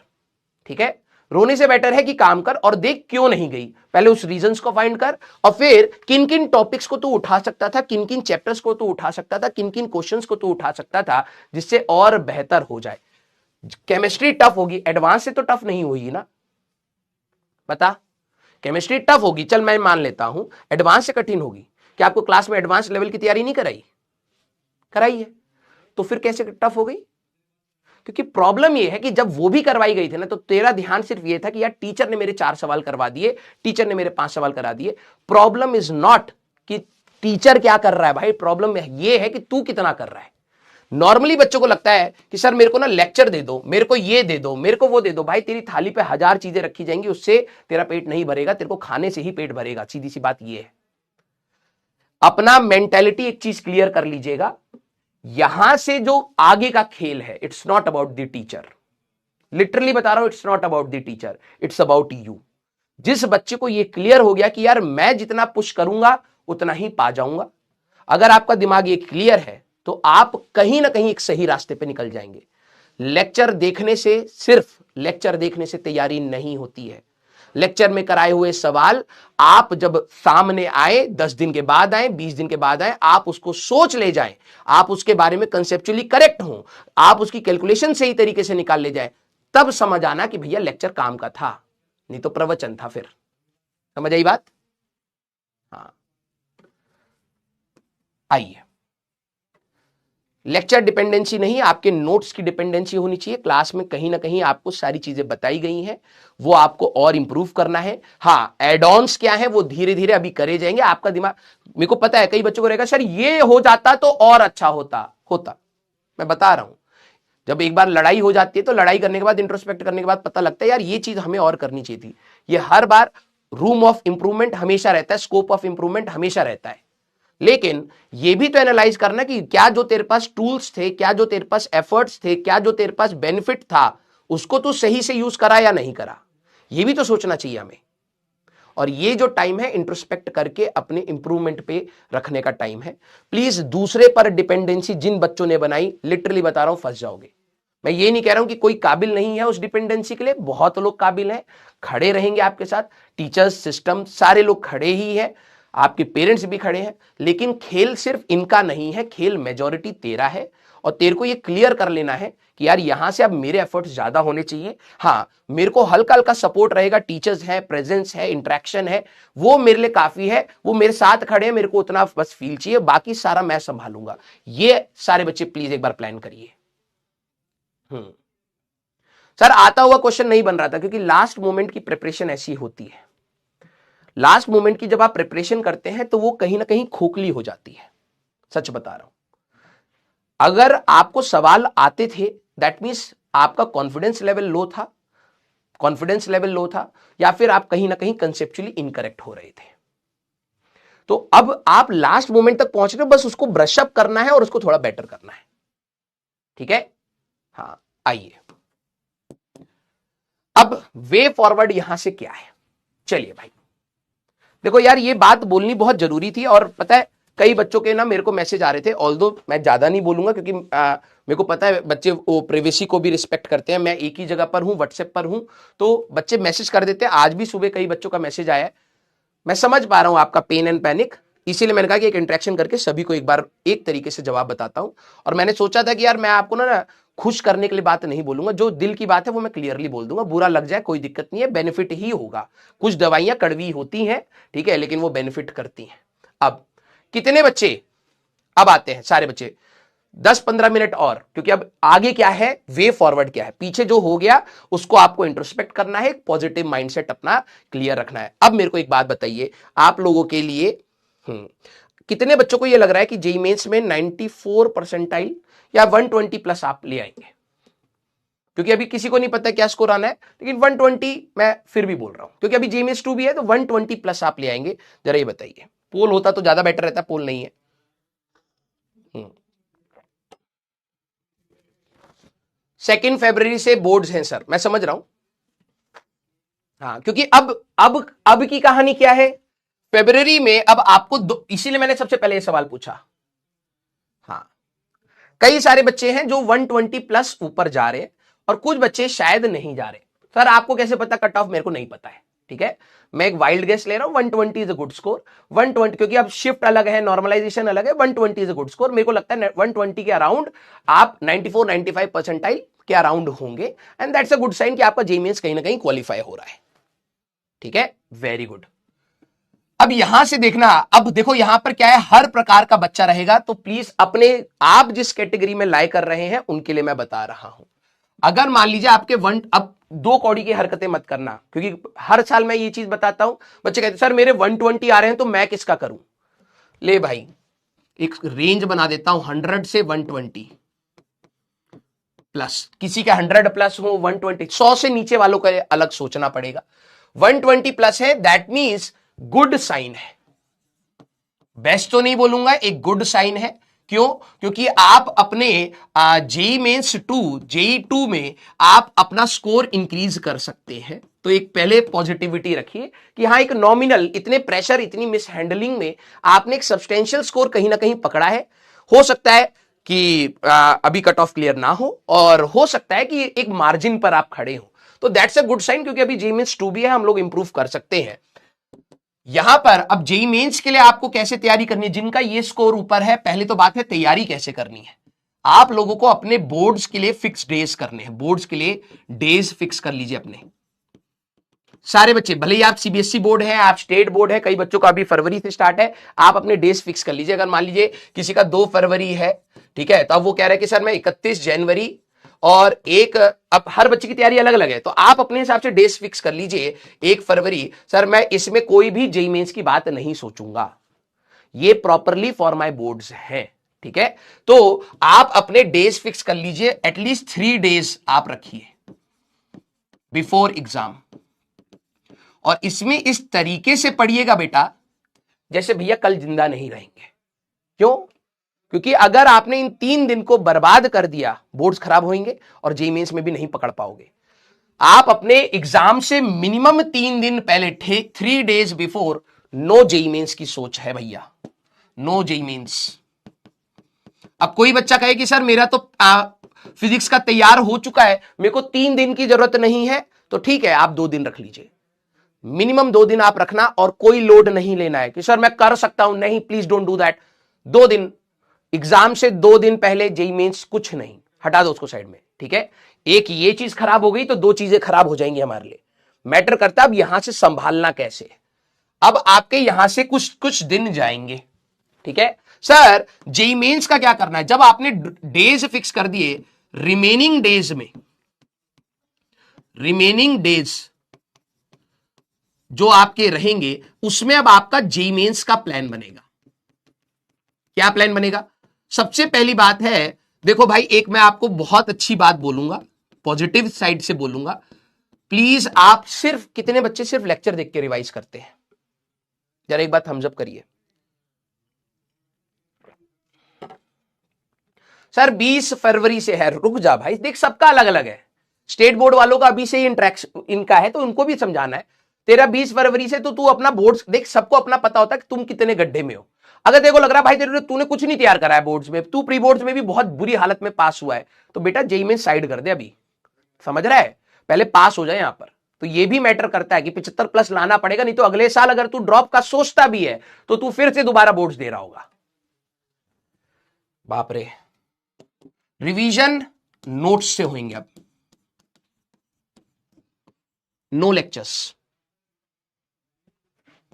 ठीक है, रोने से बेटर है कि काम कर और देख क्यों नहीं गई। पहले उस रीजंस को फाइंड कर, और फिर किन किन टॉपिक्स को तू उठा सकता था, किन किन चैप्टर्स को तू उठा सकता था, किन किन क्वेश्चंस को तू उठा सकता था, जिससे और बेहतर हो जाए। केमिस्ट्री टफ होगी, एडवांस से तो टफ नहीं हुई ना, बता। केमिस्ट्री टफ होगी, चल मैं मान लेता हूं, एडवांस से कठिन होगी। क्या आपको क्लास में एडवांस लेवल की तैयारी नहीं कराई है, तो फिर कैसे टफ हो गई। क्योंकि प्रॉब्लम यह है कि जब वो भी करवाई गई थी ना, तो तेरा ध्यान सिर्फ ये था कि यार टीचर ने मेरे 4 सवाल करवा दिए, टीचर ने मेरे 5 सवाल करा दिए। प्रॉब्लम इज नॉट कि टीचर क्या कर रहा है भाई, प्रॉब्लम ये है कि तू कितना कर रहा है। नॉर्मली बच्चों को लगता है कि सर मेरे को ना लेक्चर दे दो, मेरे को ये दे दो, मेरे को वो दे दो। भाई तेरी थाली पे 1000 चीजें रखी जाएंगी, उससे तेरा पेट नहीं भरेगा, तेरे को खाने से ही पेट भरेगा। सीधी सी बात ये है। अपना मेंटेलिटी एक चीज क्लियर कर लीजिएगा, यहां से जो आगे का खेल है, it's not about the teacher. Literally बता रहा हूं, it's not about the teacher, it's about you. जिस बच्चे को ये क्लियर हो गया कि यार मैं जितना पुश करूंगा उतना ही पा जाऊंगा, अगर आपका दिमाग ये क्लियर है, तो आप कहीं ना कहीं एक सही रास्ते पे निकल जाएंगे। लेक्चर देखने से, सिर्फ लेक्चर देखने से तैयारी नहीं होती है। लेक्चर में कराए हुए सवाल आप जब सामने आए, 10 दिन के बाद आए, 20 दिन के बाद आए, आप उसको सोच ले जाएं, आप उसके बारे में कंसेप्चुअली करेक्ट हो, आप उसकी कैलकुलेशन सही तरीके से निकाल ले जाए, तब समझ आना कि भैया लेक्चर काम का था, नहीं तो प्रवचन था। फिर समझ आई बात? हाँ, आइए, लेक्चर डिपेंडेंसी नहीं, आपके नोट्स की डिपेंडेंसी होनी चाहिए। क्लास में कहीं ना कहीं आपको सारी चीजें बताई गई हैं, वो आपको और इंप्रूव करना है। हाँ, एड ऑन्स क्या है वो धीरे धीरे अभी करे जाएंगे। आपका दिमाग, मेरे को पता है कई बच्चों को रहेगा सर ये हो जाता तो और अच्छा होता। मैं बता रहा हूं, जब एक बार लड़ाई हो जाती है तो लड़ाई करने के बाद, इंट्रोस्पेक्ट करने के बाद पता लगता है यार ये चीज हमें और करनी चाहिए थी। ये हर बार रूम ऑफ इंप्रूवमेंट हमेशा रहता है, स्कोप ऑफ इंप्रूवमेंट हमेशा रहता है। लेकिन ये भी तो एनालाइज करना कि क्या जो तेरे पास टूल्स थे, क्या जो तेरे पास एफर्ट्स थे, क्या जो तेरे पास बेनिफिट था, उसको तू सही से यूज करा या नहीं करा, ये भी तो सोचना चाहिए हमें। और ये जो टाइम है इंट्रोस्पेक्ट करके अपने इंप्रूवमेंट पे रखने का टाइम है। प्लीज दूसरे पर डिपेंडेंसी जिन बच्चों ने बनाई, लिटरली बता रहा हूं फंस जाओगे। मैं ये नहीं कह रहा हूं कि कोई काबिल नहीं है उस डिपेंडेंसी के लिए, बहुत लोग काबिल हैं, खड़े रहेंगे आपके साथ, टीचर्स, सिस्टम, सारे लोग खड़े ही हैं, आपके पेरेंट्स भी खड़े हैं। लेकिन खेल सिर्फ इनका नहीं है, खेल मेजॉरिटी तेरा है। और तेरे को ये क्लियर कर लेना है कि यार यहां से अब मेरे एफर्ट्स ज्यादा होने चाहिए। हाँ, मेरे को हल्का हल्का सपोर्ट रहेगा, टीचर्स है, प्रेजेंस है, इंटरेक्शन है, वो मेरे लिए काफी है, वो मेरे साथ खड़े हैं, मेरे को उतना बस फील चाहिए, बाकी सारा मैं संभालूंगा। ये सारे बच्चे प्लीज एक बार प्लान करिए। सर आता हुआ क्वेश्चन नहीं बन रहा था क्योंकि लास्ट मोमेंट की प्रिपरेशन ऐसी होती है। लास्ट मोमेंट की जब आप प्रिपरेशन करते हैं तो वो कहीं ना कहीं खोखली हो जाती है, सच बता रहा हूं। अगर आपको सवाल आते थे दैट मींस आपका कॉन्फिडेंस लेवल लो था, या फिर आप कहीं ना कहीं कंसेप्चुअली इनकरेक्ट हो रहे थे। तो अब आप लास्ट मोमेंट तक पहुंच रहे हो, बस उसको ब्रश अप करना है और उसको थोड़ा बेटर करना है। ठीक है? हाँ, आइए अब वे फॉरवर्ड यहां से क्या है। चलिए भाई, देखो यार ये बात बोलनी बहुत जरूरी थी। और पता है कई बच्चों के ना मेरे को मैसेज आ रहे थे, ऑल्दो मैं ज्यादा नहीं बोलूंगा क्योंकि मेरे को पता है बच्चे वो प्राइवेसी को भी रिस्पेक्ट करते हैं। मैं एक ही जगह पर हूं, व्हाट्सएप पर हूं, तो बच्चे मैसेज कर देते हैं। आज भी सुबह कई बच्चों का मैसेज आया है। मैं समझ पा रहा हूं आपका पेन एंड पैनिक, इसीलिए मैंने कहा कि एक इंटरेक्शन करके सभी को एक बार एक तरीके से जवाब बताता हूं। और मैंने सोचा था कि यार मैं आपको ना खुश करने के लिए बात नहीं बोलूंगा, जो दिल की बात है वो मैं क्लियरली बोल दूंगा। बुरा लग जाए कोई दिक्कत नहीं है, बेनिफिट ही होगा। कुछ दवाइयां कड़वी होती हैं, ठीक है, लेकिन वो बेनिफिट करती हैं। अब कितने बच्चे, अब आते हैं सारे बच्चे 10-15 मिनट और, क्योंकि अब आगे क्या है, वे फॉरवर्ड क्या है। पीछे जो हो गया उसको आपको इंट्रोस्पेक्ट करना है, पॉजिटिव माइंडसेट अपना क्लियर रखना है। अब मेरे को एक बात बताइए आप लोगों के लिए, कितने बच्चों को यह लग रहा है कि जेईई मेंस में 94 परसेंटाइल या 120 प्लस आप ले आएंगे? क्योंकि अभी किसी को नहीं पता क्या स्कोर आना है, लेकिन 120 मैं फिर भी बोल रहा हूं क्योंकि अभी जेईई मेंस 2 भी है, तो 120 प्लस आप ले आएंगे? जरा ये बताइए। पोल होता तो ज्यादा बेटर रहता, पोल नहीं है। 2 फरवरी से बोर्ड्स हैं सर, मैं समझ रहा हूं। हाँ, क्योंकि अब की कहानी क्या है, फरवरी में अब आपको इसीलिए मैंने सबसे पहले ये सवाल पूछा। हाँ, कई सारे बच्चे हैं जो 120 प्लस ऊपर जा रहे हैं और कुछ बच्चे शायद नहीं जा रहे। सर आपको कैसे पता कट ऑफ? मेरे को नहीं पता है, ठीक है, मैं एक वाइल्ड गेस ले रहा हूं। 120 इज अ गुड स्कोर। 120 क्योंकि अब शिफ्ट अलग है, नॉर्मलाइजेशन अलग है। 120 इज अ गुड स्कोर। मेरे को लगता है 120 के अराउंड आप 94-95 परसेंटाइल के अराउंड होंगे, and that's a good sign कि आपका जेईई मेंस कहीं ना कहीं क्वालिफाई हो रहा है। ठीक है, वेरी गुड। अब यहां से देखना, अब देखो यहां पर क्या है, हर प्रकार का बच्चा रहेगा, तो प्लीज अपने आप जिस कैटेगरी में लाई कर रहे हैं उनके लिए मैं बता रहा हूं। अगर मान लीजिए आपके अब 2 कौड़ी की हरकतें मत करना, क्योंकि हर साल मैं ये चीज बताता हूं, बच्चे कहते सर मेरे 120 आ रहे हैं तो मैं किसका करूं? ले भाई, एक रेंज बना देता हूं 100 से 120 प्लस। किसी का 100 प्लस हो, 120, 100 से नीचे वालों का अलग सोचना पड़ेगा। 120 प्लस है दैट मींस गुड साइन है। बेस्ट तो नहीं बोलूंगा, एक गुड साइन है। क्यों? क्योंकि आप अपने जेईई मेंस 2, जेईई 2 में आप अपना स्कोर इंक्रीज कर सकते हैं। तो एक पहले पॉजिटिविटी रखिए कि हाँ, एक नॉमिनल, इतने प्रेशर, इतनी मिसहैंडलिंग में आपने एक सब्सटेंशियल स्कोर कहीं ना कहीं पकड़ा है। हो सकता है कि अभी कट ऑफ क्लियर ना हो, और हो सकता है कि एक मार्जिन पर आप खड़े हो, तो दैट्स अ गुड साइन, क्योंकि अभी जेईई मेंस 2 भी है, हम लोग इंप्रूव कर सकते हैं। यहां पर अब जेईई मेंस के लिए आपको कैसे तैयारी करनी है, जिनका ये स्कोर ऊपर है, पहले तो बात है तैयारी कैसे करनी है। आप लोगों को अपने बोर्ड्स के लिए फिक्स डेज करने हैं, बोर्ड्स के लिए डेज फिक्स कर लीजिए अपने सारे बच्चे, भले ही आप सीबीएसई बोर्ड है, आप स्टेट बोर्ड है, कई बच्चों का अभी फरवरी से स्टार्ट है, आप अपने डेज फिक्स कर लीजिए। अगर मान लीजिए किसी का 2 फरवरी है, ठीक है, तो अब वो कह रहा है कि सर मैं 31 जनवरी और एक, अब हर बच्चे की तैयारी अलग अलग है, तो आप अपने हिसाब से डेज फिक्स कर लीजिए। 1 फरवरी सर मैं इसमें कोई भी जेईई मेंस की बात नहीं सोचूंगा, ये प्रॉपरली फॉर माय बोर्ड्स है, ठीक है। तो आप अपने डेज फिक्स कर लीजिए, एटलीस्ट 3 डेज आप रखिए बिफोर एग्जाम, और इसमें इस तरीके से पढ़िएगा बेटा जैसे भैया कल जिंदा नहीं रहेंगे। क्यों? क्योंकि अगर आपने इन 3 दिन को बर्बाद कर दिया, बोर्ड्स खराब होंगे और जेईई मेंस में भी नहीं पकड़ पाओगे। आप अपने एग्जाम से मिनिमम 3 दिन पहले, 3 days before, no JEE mains की सोच है भैया, नो जेईई मेंस। अब कोई बच्चा कहे कि सर मेरा तो फिजिक्स का तैयार हो चुका है, मेरे को 3 दिन की जरूरत नहीं है, तो ठीक है आप 2 दिन रख लीजिए, मिनिमम 2 दिन आप रखना, और कोई लोड नहीं लेना है कि सर मैं कर सकता हूं, नहीं, प्लीज डोंट डू दैट। 2 दिन, एग्जाम से 2 दिन पहले जेईई मेंस कुछ नहीं, हटा दो उसको साइड में, ठीक है। एक ये चीज खराब हो गई तो 2 चीजें खराब हो जाएंगी हमारे लिए। मैटर करता है अब यहां से संभालना कैसे। अब आपके यहां से कुछ कुछ दिन जाएंगे, ठीक है। सर जेईई मेंस का क्या करना है? जब आपने डेज फिक्स कर दिए, रिमेनिंग डेज जो आपके रहेंगे उसमें अब आपका जेईई मेंस का प्लान बनेगा। क्या प्लान बनेगा? सबसे पहली बात है, देखो भाई, एक मैं आपको बहुत अच्छी बात बोलूंगा, पॉजिटिव साइड से बोलूंगा, प्लीज आप सिर्फ, कितने बच्चे सिर्फ लेक्चर देख के रिवाइज करते हैं? जरा एक बात थम्स अप करिए। सर 20 फरवरी से है, रुक जा भाई, देख सबका अलग अलग है। स्टेट बोर्ड वालों का अभी से ही इंटरेक्शन इनका है, तो उनको भी समझाना है। तेरा 20 फरवरी से, तो तू अपना बोर्ड देख, सबको अपना पता होता है कि तुम कितने गड्ढे में हो। अगर तेरे को लग रहा है भाई तूने कुछ नहीं तैयार करा है बोर्ड्स में, तू प्री बोर्ड्स में भी बहुत बुरी हालत में पास हुआ है, तो बेटा जेईई में साइड कर दे अभी, समझ रहा है, पहले पास हो जाए यहां पर। तो ये भी मैटर करता है कि 75 प्लस लाना पड़ेगा, नहीं तो अगले साल अगर तू ड्रॉप का सोचता भी है तो तू फिर से दोबारा बोर्ड्स दे रहा होगा। बाप रे। रिवीजन नोट्स से होंगे अब, नो लेक्चर्स।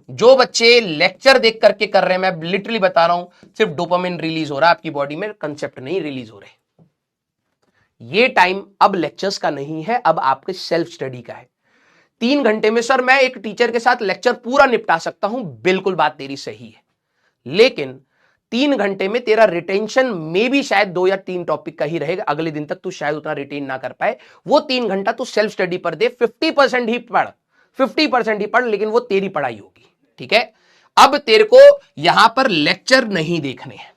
जो बच्चे लेक्चर देख करके कर रहे हैं, मैं लिटरली बता रहा हूं, सिर्फ डोपामिन रिलीज हो रहा है आपकी बॉडी में, कंसेप्ट नहीं रिलीज हो रहे। ये टाइम अब लेक्चर्स का नहीं है, अब आपके सेल्फ स्टडी का है। 3 घंटे में सर मैं एक टीचर के साथ लेक्चर पूरा निपटा सकता हूं, बिल्कुल बात तेरी सही है, लेकिन 3 घंटे में तेरा रिटेंशन में भी शायद 2 या 3 टॉपिक का ही रहेगा, अगले दिन तक तू शायद उतना रिटेन ना कर पाए। वो 3 घंटा तू सेल्फ स्टडी पर दे, 50% ही पढ़, 50% ही पढ़, लेकिन वो तेरी पढ़ाई होगी, ठीक है। अब तेरे को यहां पर लेक्चर नहीं देखने हैं।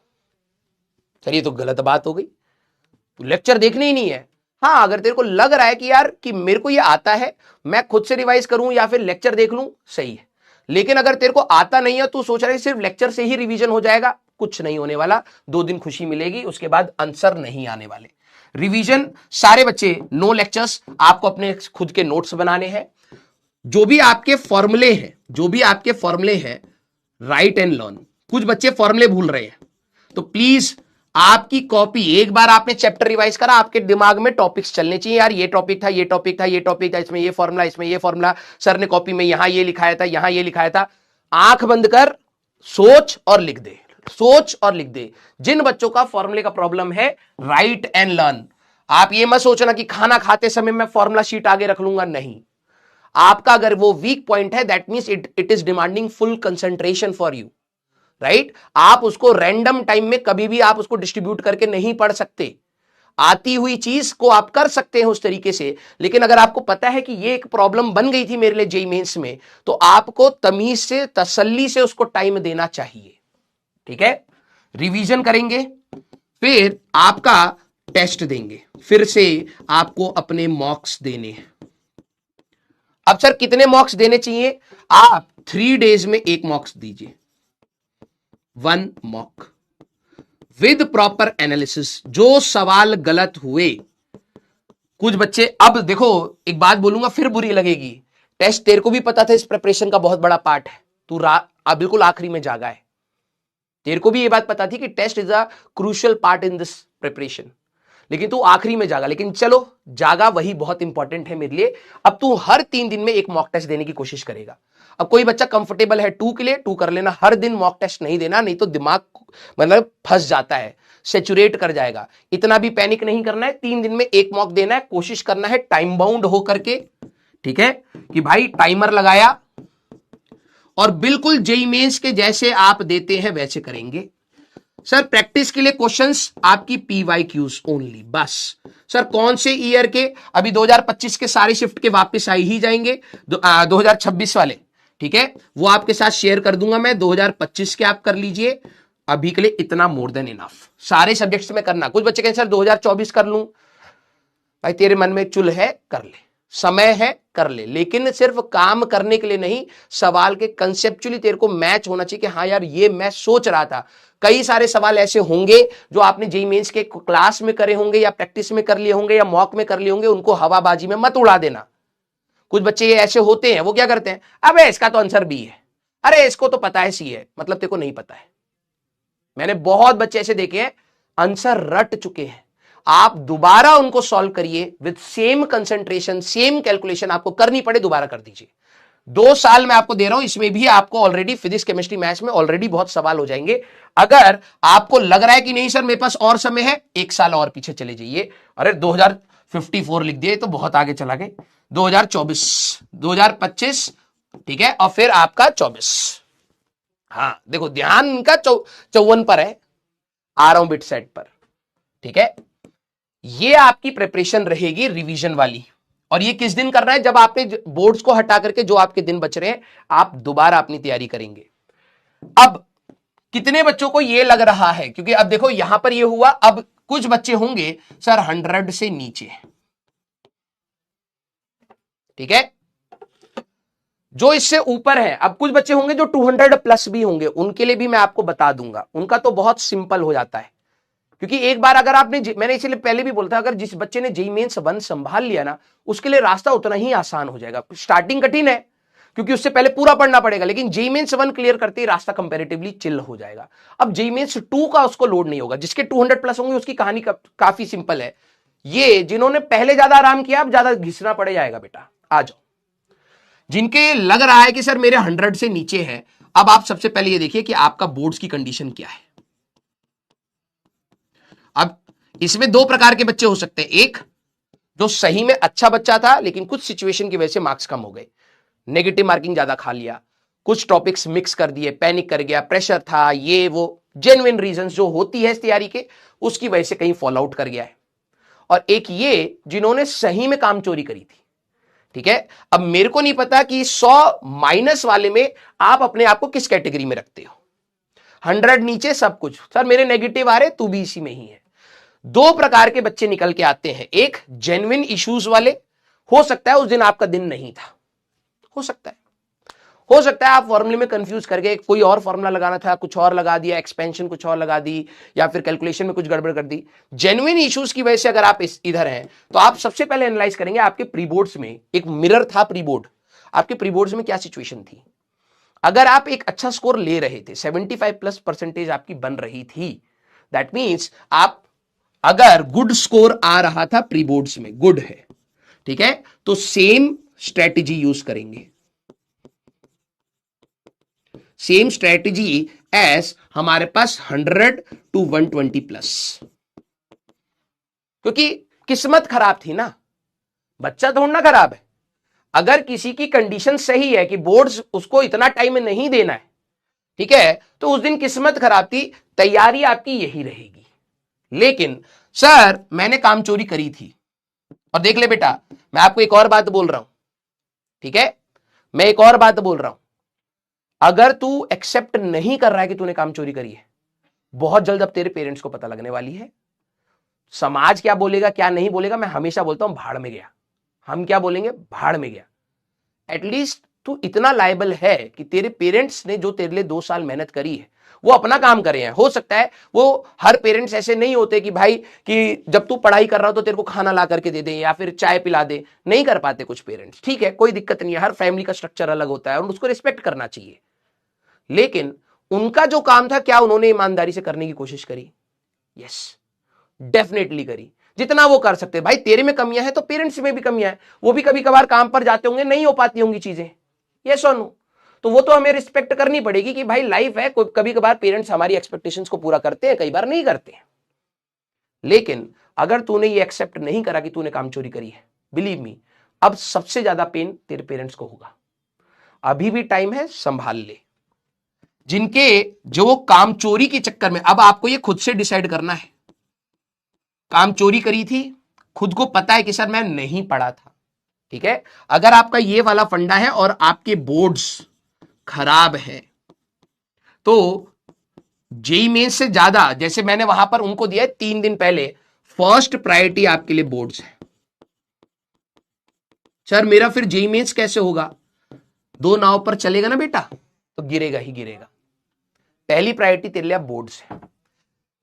चलिए, तो गलत बात हो गई, तो लेक्चर देखने ही नहीं है। हाँ, अगर तेरे को लग रहा है कि यार कि मेरे को ये आता है, मैं खुद से रिवाइज करूं या फिर लेक्चर देख लूं, सही है। लेकिन अगर तेरे को आता नहीं है, तू सोच रहा है सिर्फ लेक्चर से ही रिवीजन हो जाएगा, कुछ नहीं होने वाला। 2 दिन खुशी मिलेगी, उसके बाद आंसर नहीं आने वाले। रिवीजन सारे बच्चे, नो लेक्चर्स, आपको अपने खुद के नोट्स बनाने हैं। जो भी आपके फॉर्मूले हैं, राइट एंड लर्न। कुछ बच्चे फॉर्मूले भूल रहे हैं, तो प्लीज आपकी कॉपी, एक बार आपने चैप्टर रिवाइज करा, आपके दिमाग में टॉपिक्स चलने चाहिए। यार ये टॉपिक था, ये टॉपिक था, ये टॉपिक था, इसमें ये फॉर्मूला, इसमें ये फॉर्मूला, सर ने कॉपी में यहां ये लिखाया था, यहां ये लिखाया था। आंख बंद कर, सोच और लिख दे, सोच और लिख दे। जिन बच्चों का फॉर्मूले का प्रॉब्लम है, राइट एंड लर्न। आप ये मत सोचना कि खाना खाते समय मैं फॉर्मूला शीट आगे रख लूंगा, नहीं। आपका अगर वो वीक पॉइंट है, that means it is demanding full concentration for you, right. आप उसको रैंडम टाइम में कभी भी आप उसको डिस्ट्रीब्यूट करके नहीं पढ़ सकते। आती हुई चीज को आप कर सकते हैं उस तरीके से, लेकिन अगर आपको पता है कि ये एक प्रॉब्लम बन गई थी मेरे लिए जेईई मेंस में, तो आपको तमीज से, तसल्ली से उसको टाइम देना चाहिए, ठीक है। रिवीजन करेंगे, फिर आपका टेस्ट देंगे, फिर से आपको अपने मॉक्स देने हैं। अब सर कितने मॉक्स देने चाहिए? आप 3 डेज में 1 मॉक्स दीजिए, 1 मॉक विद प्रॉपर एनालिसिस। जो सवाल गलत हुए, कुछ बच्चे, अब देखो एक बात बोलूंगा फिर बुरी लगेगी, टेस्ट तेरे को भी पता था इस प्रिपरेशन का बहुत बड़ा पार्ट है, तू बिल्कुल आखिरी में जागा है, तेरे को भी ये बात पता थी कि test is a crucial part in this preparation, लेकिन तू आखिरी में जागा। लेकिन चलो जागा, वही बहुत इंपॉर्टेंट है मेरे लिए। अब तू हर 3 दिन में एक मॉक टेस्ट देने की कोशिश करेगा। अब कोई बच्चा कंफर्टेबल है 2 के लिए 2 कर लेना, हर दिन मॉक टेस्ट नहीं देना, नहीं तो दिमाग मतलब फंस जाता है, सेचुरेट कर जाएगा। इतना भी पैनिक नहीं करना है, 3 दिन में एक मॉक देना है, कोशिश करना है टाइम बाउंड हो करके, ठीक है, कि भाई टाइमर लगाया और बिल्कुल जेईई मेंस के जैसे आप देते हैं वैसे करेंगे। सर प्रैक्टिस के लिए क्वेश्चंस आपकी पीवाईक्यूज ओनली, बस। सर कौन से ईयर के? अभी 2025 के सारे शिफ्ट के वापस आ ही जाएंगे, 2026 वाले, ठीक है, वो आपके साथ शेयर कर दूंगा मैं। 2025 के आप कर लीजिए, अभी के लिए इतना मोर देन इनफ। सारे सब्जेक्ट्स में करना। कुछ बच्चे कहें सर 2024 कर लूं, भाई तेरे मन में चुल है कर ले, समय है कर ले, लेकिन सिर्फ काम करने के लिए नहीं, सवाल के कंसेप्चुअली तेरे को मैच होना चाहिए कि हाँ यार ये मैं सोच रहा था। कई सारे सवाल ऐसे होंगे जो आपने जेईई मेंस के क्लास में करे होंगे या प्रैक्टिस में कर लिए होंगे या मॉक में कर लिए होंगे, उनको हवाबाजी में मत उड़ा देना। कुछ बच्चे ये ऐसे होते हैं, वो क्या करते हैं, अबे इसका तो आंसर बी है, अरे इसको तो पता है सी है, मतलब तेरे को नहीं पता है। मैंने बहुत बच्चे ऐसे देखे हैं आंसर रट चुके हैं। आप दोबारा उनको सॉल्व करिए with same concentration, same calculation आपको करनी पड़े दोबारा कर दीजिए। 2 साल में आपको दे रहा हूं, इसमें भी आपको ऑलरेडी फिजिक्स केमिस्ट्री मैथ्स में ऑलरेडी बहुत सवाल हो जाएंगे। अगर आपको लग रहा है कि नहीं सर मेरे पास और समय है, 1 साल और पीछे चले जाइए। अरे 2054 लिख दिए तो बहुत आगे चला गए। 2024, 2025, ठीक है, और फिर आपका 24। हाँ देखो ध्यान इनका 54 पर है, आ रहा हूं बिट सेट पर, ठीक है। ये आपकी प्रिपरेशन रहेगी रिवीजन वाली। और ये किस दिन करना है? जब आपने बोर्ड्स को हटा करके जो आपके दिन बच रहे हैं, आप दोबारा अपनी तैयारी करेंगे। अब कितने बच्चों को ये लग रहा है, क्योंकि अब देखो यहां पर ये हुआ, अब कुछ बच्चे होंगे सर 100 से नीचे, ठीक है, जो इससे ऊपर है। अब कुछ बच्चे होंगे जो 200 प्लस भी होंगे, उनके लिए भी मैं आपको बता दूंगा। उनका तो बहुत सिंपल हो जाता है, क्योंकि एक बार अगर आपने, मैंने इसलिए पहले भी बोलता, अगर जिस बच्चे ने जेईई मेंस 1 संभाल लिया ना, उसके लिए रास्ता उतना ही आसान हो जाएगा। स्टार्टिंग कठिन है क्योंकि उससे पहले पूरा पढ़ना पड़ेगा, लेकिन जेईई मेंस 1 क्लियर करते ही रास्ता कंपैरेटिवली चिल हो जाएगा। अब जेईई मेंस 2 का उसको लोड नहीं होगा। जिसके 200 प्लस होंगे उसकी कहानी काफी सिंपल है। ये जिन्होंने पहले ज्यादा आराम किया, अब ज्यादा घिसना पड़ जाएगा बेटा। आ जाओ जिनके लग रहा है कि सर मेरे 100 से नीचे है, अब आप सबसे पहले ये देखिए कि आपका बोर्ड्स की कंडीशन क्या है। अब इसमें 2 प्रकार के बच्चे हो सकते हैं। एक जो सही में अच्छा बच्चा था लेकिन कुछ सिचुएशन की वजह से मार्क्स कम हो गए, नेगेटिव मार्किंग ज्यादा खा लिया, कुछ टॉपिक्स मिक्स कर दिए, पैनिक कर गया, प्रेशर था, ये वो जेन्युइन रीजंस जो होती है इस तैयारी के, उसकी वजह से कहीं फॉल आउट कर गया है। और एक ये जिन्होंने सही में काम चोरी करी थी, ठीक है। अब मेरे को नहीं पता कि 100 माइनस वाले में आप अपने आप को किस कैटेगरी में रखते हो। 100 नीचे सब कुछ, सर मेरे नेगेटिव आ रहे, तू भी इसी में ही है। 2 प्रकार के बच्चे निकल के आते हैं। एक जेन्युइन इश्यूज वाले, हो सकता है उस दिन आपका दिन नहीं था, हो सकता है आप फॉर्मूले में कंफ्यूज कर गए, कोई और फॉर्मूला लगाना था कुछ और लगा दिया, एक्सपेंशन कुछ और लगा दी, या फिर कैलकुलेशन में कुछ गड़बड़ कर दी। जेन्युइन इश्यूज की वजह से अगर आप इधर हैं, तो आप सबसे पहले एनालाइज करेंगे आपके प्री बोर्ड्स में एक मिरर था। प्री बोर्ड, आपके प्री बोर्ड्स में क्या सिचुएशन थी। अगर आप एक अच्छा स्कोर ले रहे थे, 75+ % आपकी बन रही थी, दैट मीन्स आप अगर गुड स्कोर आ रहा था प्री बोर्ड्स में, गुड है, ठीक है, तो सेम स्ट्रेटेजी यूज करेंगे, सेम स्ट्रेटेजी एज हमारे पास 100 to 120+। क्योंकि किस्मत खराब थी ना, बच्चा थोड़ा खराब है। अगर किसी की कंडीशन सही है कि बोर्ड्स उसको इतना टाइम नहीं देना है, ठीक है, तो उस दिन किस्मत खराब थी, तैयारी आपकी यही रहेगी। लेकिन सर मैंने काम चोरी करी थी, और देख ले बेटा मैं आपको एक और बात बोल रहा हूं, ठीक है, मैं एक और बात बोल रहा हूं, अगर तू एक्सेप्ट नहीं कर रहा है कि तूने काम चोरी करी है, बहुत जल्द अब तेरे पेरेंट्स को पता लगने वाली है। समाज क्या बोलेगा क्या नहीं बोलेगा, मैं हमेशा बोलता हूं भाड़ में गया। हम क्या बोलेंगे, भाड़ में गया। एटलीस्ट तू इतना लायबल है कि तेरे पेरेंट्स ने जो तेरे लिए 2 साल मेहनत करी है वो अपना काम करे हैं। हो सकता है वो हर पेरेंट्स ऐसे नहीं होते कि भाई कि जब तू पढ़ाई कर रहा हो तो तेरे को खाना ला करके दे दे या फिर चाय पिला दे, नहीं कर पाते कुछ पेरेंट्स, ठीक है, कोई दिक्कत नहीं है, हर फैमिली का स्ट्रक्चर अलग होता है और उसको रिस्पेक्ट करना चाहिए। लेकिन उनका जो काम था क्या उन्होंने ईमानदारी से करने की कोशिश करी? यस, डेफिनेटली करी, जितना वो कर सकते। भाई तेरे में कमियां हैं तो पेरेंट्स में भी कमियां हैं, वो भी कभी कभार काम पर जाते होंगे, नहीं हो पाती होंगी चीजें, यस और नो। तो वो तो हमें रिस्पेक्ट करनी पड़ेगी कि भाई लाइफ है, कभी कभार पेरेंट्स हमारी एक्सपेक्टेशंस को पूरा करते हैं, कई बार नहीं करते हैं। लेकिन अगर तूने ये एक्सेप्ट नहीं करा कि तूने काम चोरी करी है, बिलीव मी, अब सबसे ज्यादा पेन तेरे पेरेंट्स को होगा। अभी भी टाइम है, संभाल ले। जिनके जो काम चोरी के चक्कर में, अब आपको ये खुद से डिसाइड करना है, काम चोरी करी थी, खुद को पता है कि सर मैं नहीं पढ़ा था, ठीक है। अगर आपका ये वाला फंडा है और आपके बोर्ड्स खराब है तो जेई मेंस से ज्यादा, जैसे मैंने वहां पर उनको दिया है 3 दिन पहले, फर्स्ट प्रायोरिटी आपके लिए बोर्ड्स है। सर मेरा फिर जेई मेंस कैसे होगा? 2 नाव पर चलेगा ना बेटा, तो गिरेगा ही गिरेगा। पहली प्रायोरिटी तेरे लिए बोर्ड्स है।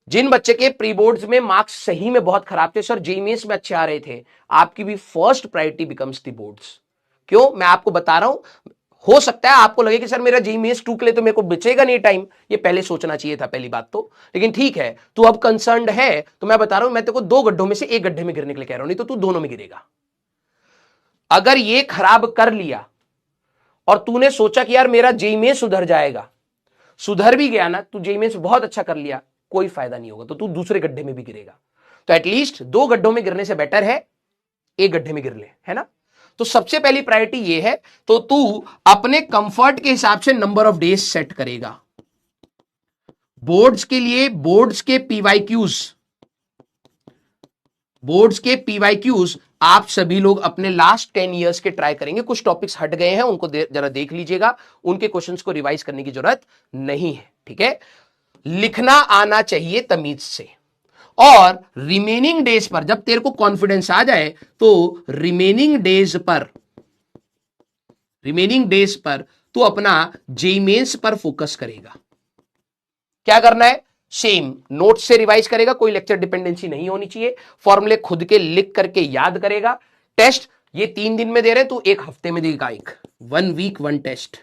जिन बच्चे के प्री बोर्ड्स में मार्क्स सही में बहुत खराब थे, सर जेई मेंस में अच्छे आ रहे थे, आपकी भी first priority becomes the boards. क्यों? मैं आपको बता रहा हूं, हो सकता है आपको लगे कि सर मेरा जेई मेंस 2 के लिए तो मेरे को बचेगा नहीं टाइम, ये पहले सोचना चाहिए था पहली बात तो। लेकिन ठीक है, तू अब कंसर्न्ड है तो मैं बता रहा हूं, मैं तेरे को 2 गड्ढों में से एक गड्ढे में गिरने के लिए कह रहा हूं, नहीं तो तू दोनों में गिरेगा। अगर ये खराब कर लिया और तूने सोचा कि यार मेरा जेई मेंस सुधर जाएगा, सुधर भी गया ना, तू जेई मेंस बहुत अच्छा कर लिया, कोई फायदा नहीं होगा, तो तू दूसरे गड्ढे में भी गिरेगा। तो एटलीस्ट 2 गड्ढों में गिरने से बेटर है एक गड्ढे में गिर ले, है ना। तो सबसे पहली प्रायोरिटी ये है, तो तू अपने कंफर्ट के हिसाब से नंबर ऑफ डेज सेट करेगा। बोर्ड्स के लिए बोर्ड्स के पीवाईक्यूज आप सभी लोग अपने लास्ट 10 इयर्स के ट्राई करेंगे। कुछ टॉपिक्स हट गए हैं, उनको जरा देख लीजिएगा, उनके क्वेश्चंस को रिवाइज करने की जरूरत नहीं है, ठीक है। लिखना आना चाहिए तमीज से, और रिमेनिंग डेज पर जब तेरे को कॉन्फिडेंस आ जाए तो रिमेनिंग डेज पर तू अपना जेई मेंस पर फोकस करेगा। क्या करना है? सेम नोट्स से रिवाइज करेगा, कोई लेक्चर डिपेंडेंसी नहीं होनी चाहिए, फॉर्मूले खुद के लिख करके याद करेगा। टेस्ट ये 3 दिन में दे रहे, तू 1 हफ्ते में देगा, 1 वीक 1 टेस्ट।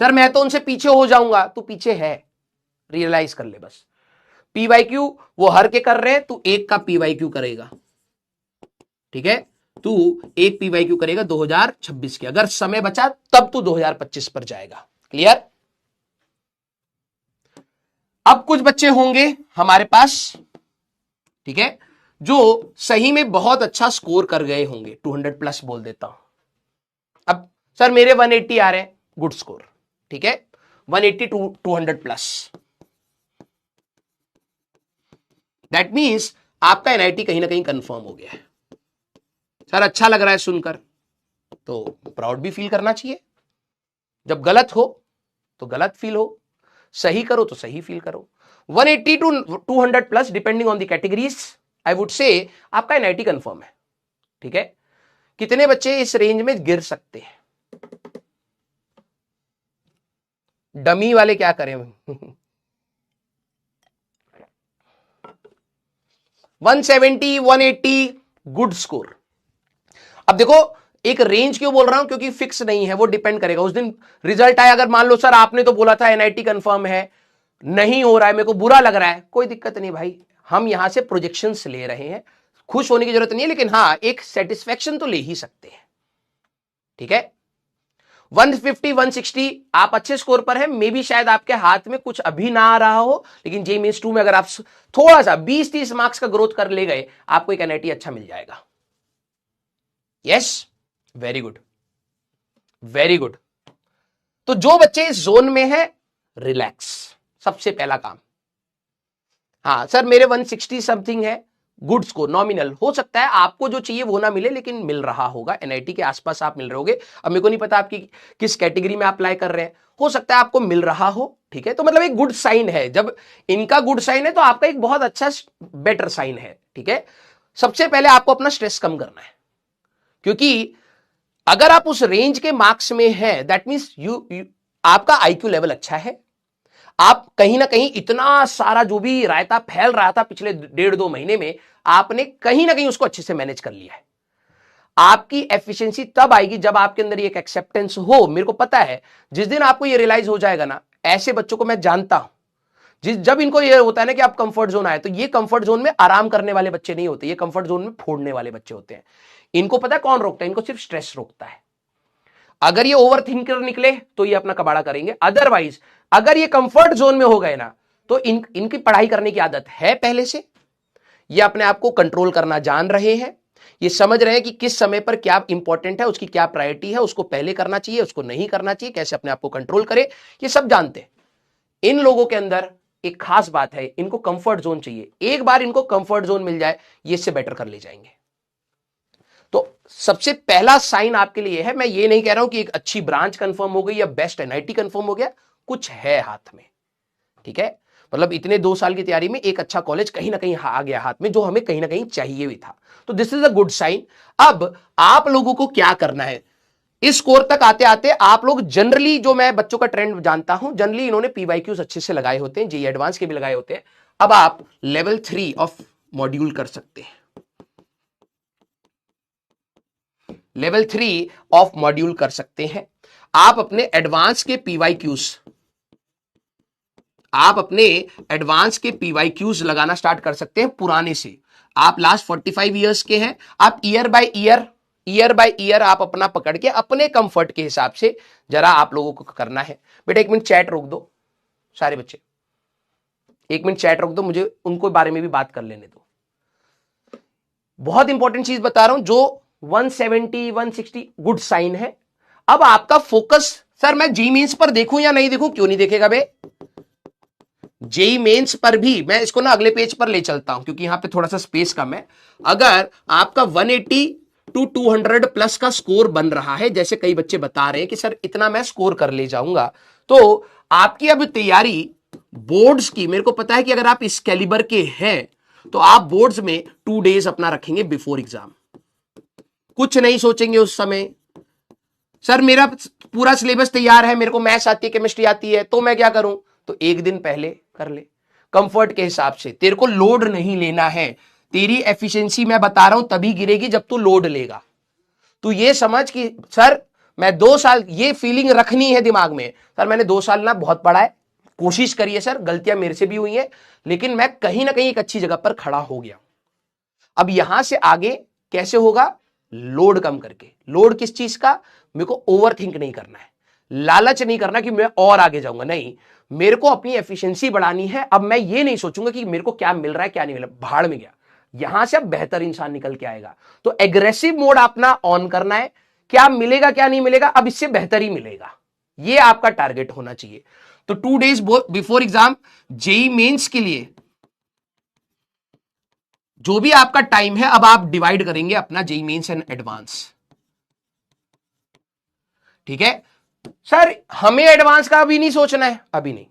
सर मैं तो उनसे पीछे हो जाऊंगा, तू पीछे है, रियलाइज कर ले बस। पीवाईक्यू वो हर के कर रहे हैं, तू एक का पीवाईक्यू करेगा, ठीक है। तू एक पीवाईक्यू करेगा 2026 के, अगर समय बचा तब तू 2025 पर जाएगा। क्लियर? अब कुछ बच्चे होंगे हमारे पास, ठीक है, जो सही में बहुत अच्छा स्कोर कर गए होंगे, 200 प्लस बोल देता हूं। अब सर मेरे 180 आ रहे हैं, गुड स्कोर, ठीक है, 180 टू 200 प्लस, दैट मीन्स आपका एनआईटी कहीं ना कहीं कंफर्म हो गया है। सर अच्छा लग रहा है सुनकर, तो प्राउड भी फील करना चाहिए। जब गलत हो तो गलत फील हो, सही करो तो सही फील करो। 180 to 200 plus depending on the categories, I would say आपका एनआईटी कंफर्म है, ठीक है। कितने बच्चे इस रेंज में गिर सकते हैं? डमी वाले क्या करें? 170 180 गुड स्कोर। अब देखो एक रेंज क्यों बोल रहा हूं, क्योंकि फिक्स नहीं है, वो डिपेंड करेगा। उस दिन रिजल्ट आया, अगर मान लो सर आपने तो बोला था एनआईटी कंफर्म है, नहीं हो रहा है, मेरे को बुरा लग रहा है, कोई दिक्कत नहीं भाई, हम यहां से प्रोजेक्शंस ले रहे हैं, खुश होने की जरूरत नहीं है, लेकिन हां एक सेटिस्फेक्शन तो ले ही सकते हैं, ठीक है। 150 160 आप अच्छे स्कोर पर है, मे बी शायद आपके हाथ में कुछ अभी ना आ रहा हो, लेकिन जेई मेंस 2 में अगर आप थोड़ा सा 20-30 मार्क्स का ग्रोथ कर ले गए, आपको एक एनआईटी अच्छा मिल जाएगा। Yes, very good, very good. तो जो बच्चे इस जोन में है, रिलैक्स, सबसे पहला काम। हाँ सर मेरे 160 समथिंग है, गुड स्कोर, नॉमिनल, हो सकता है आपको जो चाहिए वो ना मिले, लेकिन मिल रहा होगा, एनआईटी के आसपास आप मिल रहे होगे। अब मेरे को नहीं पता आपकी किस कैटेगरी में अप्लाई कर रहे हैं, हो सकता है आपको मिल रहा हो, ठीक है। तो मतलब एक गुड साइन है, जब इनका गुड साइन है तो आपका एक बहुत अच्छा बेटर साइन है, ठीक है। सबसे पहले आपको अपना स्ट्रेस कम करना है, क्योंकि अगर आप उस रेंज के मार्क्स में हैं, दैट मींस आपका आईक्यू लेवल अच्छा है, आप कहीं ना कहीं इतना सारा जो भी रायता फैल रहा था पिछले 1.5-2 महीने में, आपने कहीं ना कहीं उसको अच्छे से मैनेज कर लिया है। आपकी एफिशिएंसी तब आएगी जब आपके अंदर एक एक्सेप्टेंस हो। मेरे को पता है जिस दिन आपको ये रियलाइज हो जाएगा ना, ऐसे बच्चों को मैं जानता हूं, जब इनको ये होता है ना कि आप कंफर्ट जोन आए, तो ये कंफर्ट जोन में आराम करने वाले बच्चे नहीं होते, ये कंफर्ट जोन में फोड़ने वाले बच्चे होते हैं। इनको पता है कौन रोकता है, इनको सिर्फ स्ट्रेस रोकता है। अगर ये ओवर थिंकर निकले तो ये अपना कबाड़ा करेंगे, अदरवाइज अगर ये कंफर्ट जोन में हो गए ना, तो इनकी पढ़ाई करने की आदत है पहले से, ये अपने आप को कंट्रोल करना जान रहे हैं, ये समझ रहे हैं कि किस समय पर क्या इंपॉर्टेंट है, उसकी क्या प्रायोरिटी है, उसको पहले करना चाहिए, उसको नहीं करना चाहिए, कैसे अपने आप को कंट्रोल करे, ये सब जानते हैं। इन लोगों के अंदर एक खास बात है, इनको कंफर्ट जोन चाहिए। एक बार इनको कंफर्ट जोन मिल जाए, ये इससे बेटर कर ले जाएंगे। तो सबसे पहला साइन आपके लिए है, मैं ये नहीं कह रहा हूं कि एक अच्छी ब्रांच कंफर्म हो गई या बेस्ट एनआईटी कंफर्म हो गया, कुछ है हाथ में, ठीक है। मतलब इतने 2 साल की तैयारी में एक अच्छा कॉलेज कहीं ना कहीं आ गया हाथ में, जो हमें कहीं ना कहीं चाहिए भी था। तो this is a good sign. अब आप लोगों को क्या करना है, इस स्कोर तक आते आते आप लोग जनरली, जो मैं बच्चों का ट्रेंड जानता हूं, जनरली इन्होंने पीवाईक्यूज अच्छे से लगाए होते हैं, जेईई एडवांस के भी लगाए होते हैं। अब आप लेवल 3 ऑफ मॉड्यूल कर सकते हैं, लेवल 3 ऑफ मॉड्यूल कर सकते हैं। आप अपने एडवांस के पीवाईक्यूज, आप अपने एडवांस के पीवाईक्यूज लगाना स्टार्ट कर सकते हैं पुराने से। आप लास्ट 45 ईयर्स के हैं, आप ईयर बाय ईयर आप अपना पकड़ के अपने कंफर्ट के हिसाब से जरा आप लोगों को करना है। बेटा 1 मिनट चैट रोक दो, सारे बच्चे 1 मिनट चैट रोक दो, मुझे उनको बारे में भी बात कर लेने दो। बहुत इंपॉर्टेंट चीज बता रहा हूं, जो 170 160 गुड साइन है। अब आपका फोकस, सर मैं जी मेंस पर देखूं या नहीं देखूं, क्यों नहीं देखेगा बे, जेई मेंस पर भी मैं इसको ना अगले पेज पर ले चलता हूं, क्योंकि यहां पे थोड़ा सा स्पेस कम है। अगर आपका 180 to 200 प्लस का स्कोर बन रहा है, जैसे कई बच्चे बता रहे हैं कि सर इतना मैं स्कोर कर ले जाऊंगा, तो आपकी अब तैयारी बोर्ड्स की, मेरे को पता है कि अगर आप इस कैलिबर के हैं तो आप बोर्ड्स में 2 डेज अपना रखेंगे बिफोर एग्जाम। कुछ नहीं सोचेंगे उस समय, सर मेरा पूरा सिलेबस तैयार है, मेरे को मैथ्स आती है, केमिस्ट्री आती है, तो मैं क्या करूं, तो 1 दिन पहले कर ले कंफर्ट के हिसाब से। तेरे को लोड नहीं लेना है, तेरी एफिशिएंसी मैं बता रहा हूं तभी गिरेगी जब तू लोड लेगा। तू ये समझ कि सर मैं 2 साल, ये फीलिंग रखनी है दिमाग में, सर मैंने 2 साल ना बहुत पढ़ा है, कोशिश करी है सर, गलतियां मेरे से भी हुई हैं, लेकिन मैं कहीं ना कहीं एक अच्छी जगह पर खड़ा हो गया। अब यहां से आगे कैसे होगा, लोड कम करके। लोड किस चीज का, मेरे को ओवर थिंक नहीं करना है, लालच नहीं करना कि मैं और आगे जाऊंगा, नहीं, मेरे को अपनी एफिशिएंसी बढ़ानी है। अब मैं ये नहीं सोचूंगा कि मेरे को क्या मिल रहा है क्या नहीं मिल रहा, भाड़ में गया, यहां से अब बेहतर इंसान निकल के आएगा। तो एग्रेसिव मोड अपना ऑन करना है, क्या मिलेगा क्या नहीं मिलेगा, अब इससे बेहतर ही मिलेगा, ये आपका टारगेट होना चाहिए। तो 2 days before exam JEE mains के लिए जो भी आपका टाइम है, अब आप डिवाइड करेंगे अपना जेई मेंस एंड एडवांस, ठीक है। सर हमें एडवांस का अभी नहीं सोचना है, अभी नहीं,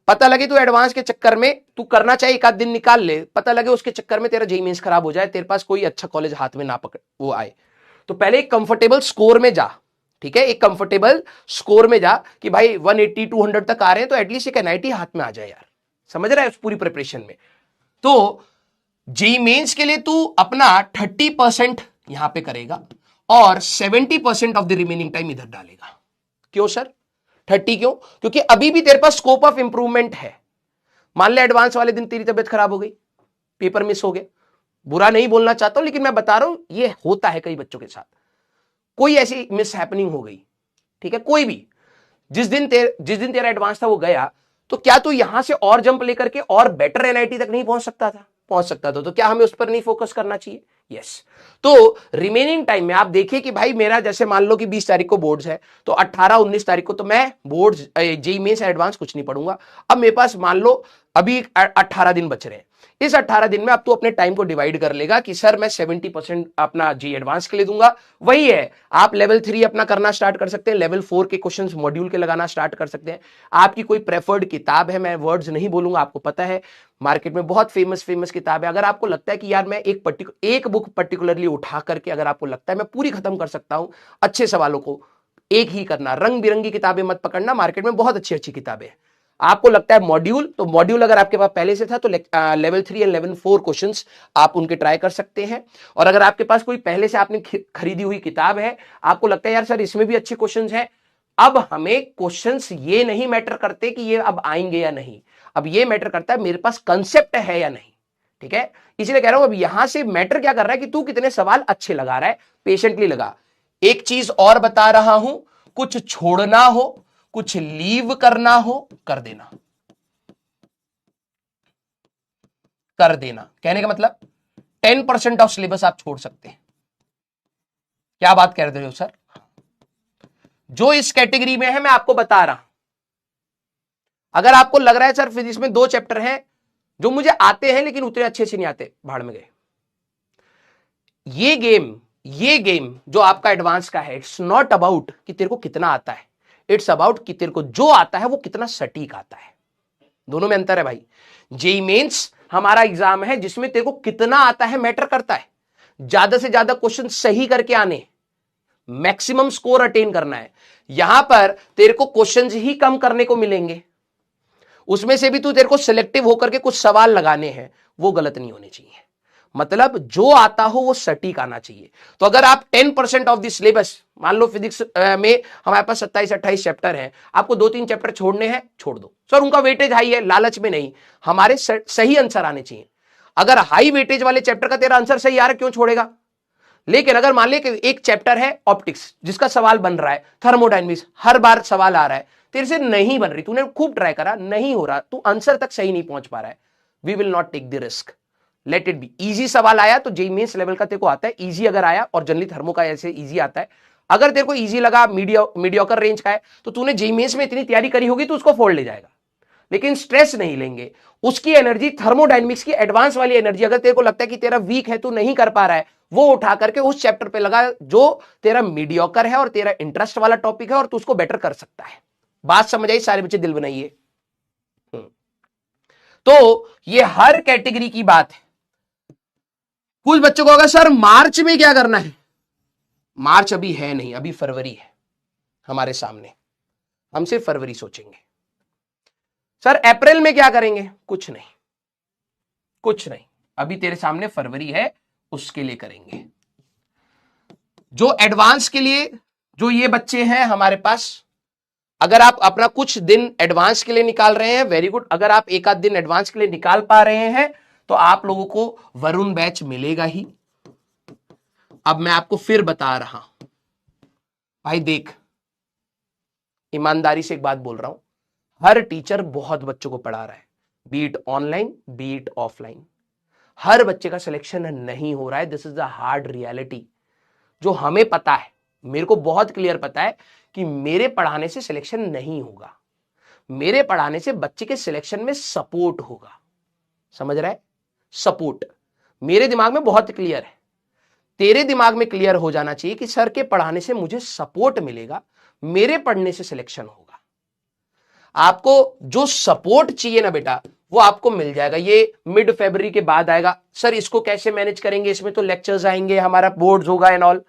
पता लगे तू एडवांस के चक्कर में तू करना चाहिए, 1 आध दिन निकाल ले, पता लगे उसके चक्कर में तेरा जेई मेंस खराब हो जाए, तेरे पास कोई अच्छा कॉलेज हाथ में ना पकड़ वो आए, तो पहले एक कंफर्टेबल स्कोर में जा, ठीक है, एक कंफर्टेबल स्कोर में जा कि भाई 180 200 तक आ रहे हैं, तो एटलीस्ट एक एनआईटी हाथ में आ जाए यार, समझ रहा है उस पूरी प्रिपरेशन में। तो जेई मेंस के लिए तू अपना 30% यहां पे करेगा और 70% ऑफ द रिमेनिंग टाइम इधर डालेगा। क्यों सर 30 क्यों, क्योंकि अभी भी तेरे पास स्कोप ऑफ इंप्रूवमेंट है। मान ले एडवांस वाले दिन तेरी तबीयत खराब हो गई, पेपर मिस हो गया, बुरा नहीं बोलना चाहता हूं, लेकिन मैं बता रहा हूं ये होता है कई बच्चों के साथ, कोई ऐसी मिस हैपनिंग हो गई, ठीक है, कोई भी, जिस दिन तेरा एडवांस था वो गया, तो क्या तू यहां से और जंप लेकर के और बेटर एनआईटी तक नहीं पहुंच सकता था, पहुंच सकता था, तो क्या हमें उस पर नहीं फोकस करना चाहिए, यस। तो रिमेनिंग टाइम में आप देखिए कि भाई मेरा जैसे मान लो कि 20 तारीख को बोर्ड्स है, तो 18-19 तारीख को तो मैं बोर्ड्स जेईई मेंस एडवांस कुछ नहीं पढ़ूंगा। अब मेरे पास मान लो अभी 18 दिन बच रहे हैं, इस 18 दिन में अब तो अपने टाइम को डिवाइड कर लेगा कि सर मैं 70% अपना जेईई एडवांस के लिए दूंगा। वही है, आप लेवल 3 अपना करना स्टार्ट कर सकते हैं, लेवल 4 के क्वेश्चंस मॉड्यूल के लगाना स्टार्ट कर सकते हैं। आपकी कोई प्रेफर्ड किताब है, मैं वर्ड्स नहीं बोलूंगा, आपको पता है मार्केट में बहुत फेमस किताब है, अगर आपको लगता है कि यार मैं एक बुक पर्टिकुलरली उठा करके अगर आपको लगता है मैं पूरी खत्म कर सकता हूं अच्छे सवालों को, एक ही करना, रंग बिरंगी किताबें मत पकड़ना, मार्केट में बहुत अच्छी अच्छी किताबें हैं। आपको लगता है मॉड्यूल, तो मॉड्यूल अगर आपके पास पहले से था तो लेवल 3 एंड लेवल 4 क्वेश्चंस आप उनके ट्राई कर सकते हैं। और अगर आपके पास कोई पहले से आपने खरीदी हुई किताब है, आपको लगता है यार सर इसमें भी अच्छे क्वेश्चंस हैं, अब हमें क्वेश्चंस ये नहीं मैटर करते कि ये अब आएंगे या नहीं, अब ये मैटर करता है मेरे पास कंसेप्ट है या नहीं। ठीक है, इसलिए कह रहा हूं अब यहां से मैटर क्या कर रहा है कि तू कितने सवाल अच्छे लगा रहा है, पेशेंटली लगा। एक चीज और बता रहा हूं, कुछ छोड़ना हो, कुछ लीव करना हो, कर देना। कर देना कहने का मतलब 10% ऑफ सिलेबस आप छोड़ सकते हैं। क्या बात कर रहे हो सर? जो इस कैटेगरी में है मैं आपको बता रहा हूं। अगर आपको लग रहा है सर फिजिक्स में 2 चैप्टर हैं जो मुझे आते हैं लेकिन उतने अच्छे से नहीं आते, भाड़ में गए। ये गेम जो आपका एडवांस का है, इट्स नॉट अबाउट कि तेरे को कितना आता है, इट्स अबाउट कि तेरे को जो आता है वो कितना सटीक आता है। दोनों में अंतर है भाई। जेईई मेंस हमारा एग्जाम है जिसमें तेरे को कितना आता है मैटर करता है, ज्यादा से ज्यादा क्वेश्चन सही करके आने, मैक्सिमम स्कोर अटेन करना है। यहां पर तेरे को क्वेश्चंस ही कम करने को मिलेंगे, उसमें से भी तू तेरे को सिलेक्टिव होकर के कुछ सवाल लगाने हैं, वो गलत नहीं होने चाहिए। मतलब जो आता हो वो सटीक आना चाहिए। तो अगर आप 10% ऑफ द सिलेबस, मान लो फिजिक्स में हमारे पास 27-28 चैप्टर हैं, आपको 2-3 चैप्टर छोड़ने हैं, छोड़ दो सर, उनका वेटेज हाई है, लालच में नहीं, हमारे सही आंसर आने चाहिए। अगर हाई वेटेज वाले चैप्टर का तेरा आंसर सही आ रहा है, क्यों छोड़ेगा? लेकिन अगर मान ले कि एक चैप्टर है ऑप्टिक्स जिसका सवाल बन रहा है, थर्मोडायनेमिक्स हर बार सवाल आ रहा है, तेरे से नहीं बन रही, तूने खूब ट्राई करा, नहीं हो रहा, तू आंसर तक सही नहीं पहुंच पा रहा है, we will not take the risk, let it be. Easy सवाल आया तो जेईई मेंस लेवल का तेरे को आता है, इजी अगर आया, और जनरली थर्मो का ऐसे इजी आता है। अगर तेरे को इजी लगा, मीडियोकर रेंज का है, तो तूने जेईई मेंस में इतनी तैयारी करी होगी तो उसको फोल्ड ले जाएगा, लेकिन स्ट्रेस नहीं लेंगे। उसकी एनर्जी, थर्मोडायनेमिक्स की एडवांस वाली एनर्जी, अगर तेरे को लगता है कि तेरा वीक है, तू नहीं कर पा रहा है, वो उठा करके उस चैप्टर पे लगा जो तेरा मीडियोकर है और तेरा इंटरेस्ट वाला टॉपिक है, और तू उसको बेटर कर सकता है। बात समझ आई? सारे बच्चे दिल बनाइए। तो ये हर कैटेगरी की बात है। कुछ बच्चों को होगा सर मार्च में क्या करना है? मार्च अभी है नहीं, अभी फरवरी है हमारे सामने, हम सिर्फ फरवरी सोचेंगे। सर अप्रैल में क्या करेंगे? कुछ नहीं, कुछ नहीं, अभी तेरे सामने फरवरी है, उसके लिए करेंगे। जो एडवांस के लिए, जो ये बच्चे हैं हमारे पास, अगर आप अपना कुछ दिन एडवांस के लिए निकाल रहे हैं, वेरी गुड। अगर आप एक आध दिन एडवांस के लिए निकाल पा रहे हैं तो आप लोगों को वरुण बैच मिलेगा ही। अब मैं आपको फिर बता रहा हूं भाई, देख ईमानदारी से एक बात बोल रहा हूं, हर टीचर बहुत बच्चों को पढ़ा रहा है, बीट ऑनलाइन बीट ऑफलाइन, हर बच्चे का सिलेक्शन नहीं हो रहा है। This is the hard reality जो हमें पता है, मेरे को बहुत क्लियर पता है कि मेरे पढ़ाने से सिलेक्शन नहीं होगा, मेरे पढ़ाने से बच्चे के सिलेक्शन में सपोर्ट होगा। समझ रहा है? सपोर्ट मेरे दिमाग में बहुत क्लियर है, तेरे दिमाग में क्लियर हो जाना चाहिए कि सर के पढ़ाने से मुझे सपोर्ट मिलेगा, मेरे पढ़ने से सिलेक्शन होगा। आपको जो सपोर्ट चाहिए ना बेटा, वो आपको मिल जाएगा। ये मिड फरवरी के बाद आएगा। सर इसको कैसे मैनेज करेंगे? इसमें तो लेक्चर्स आएंगे, हमारा बोर्ड्स होगा एंड ऑल।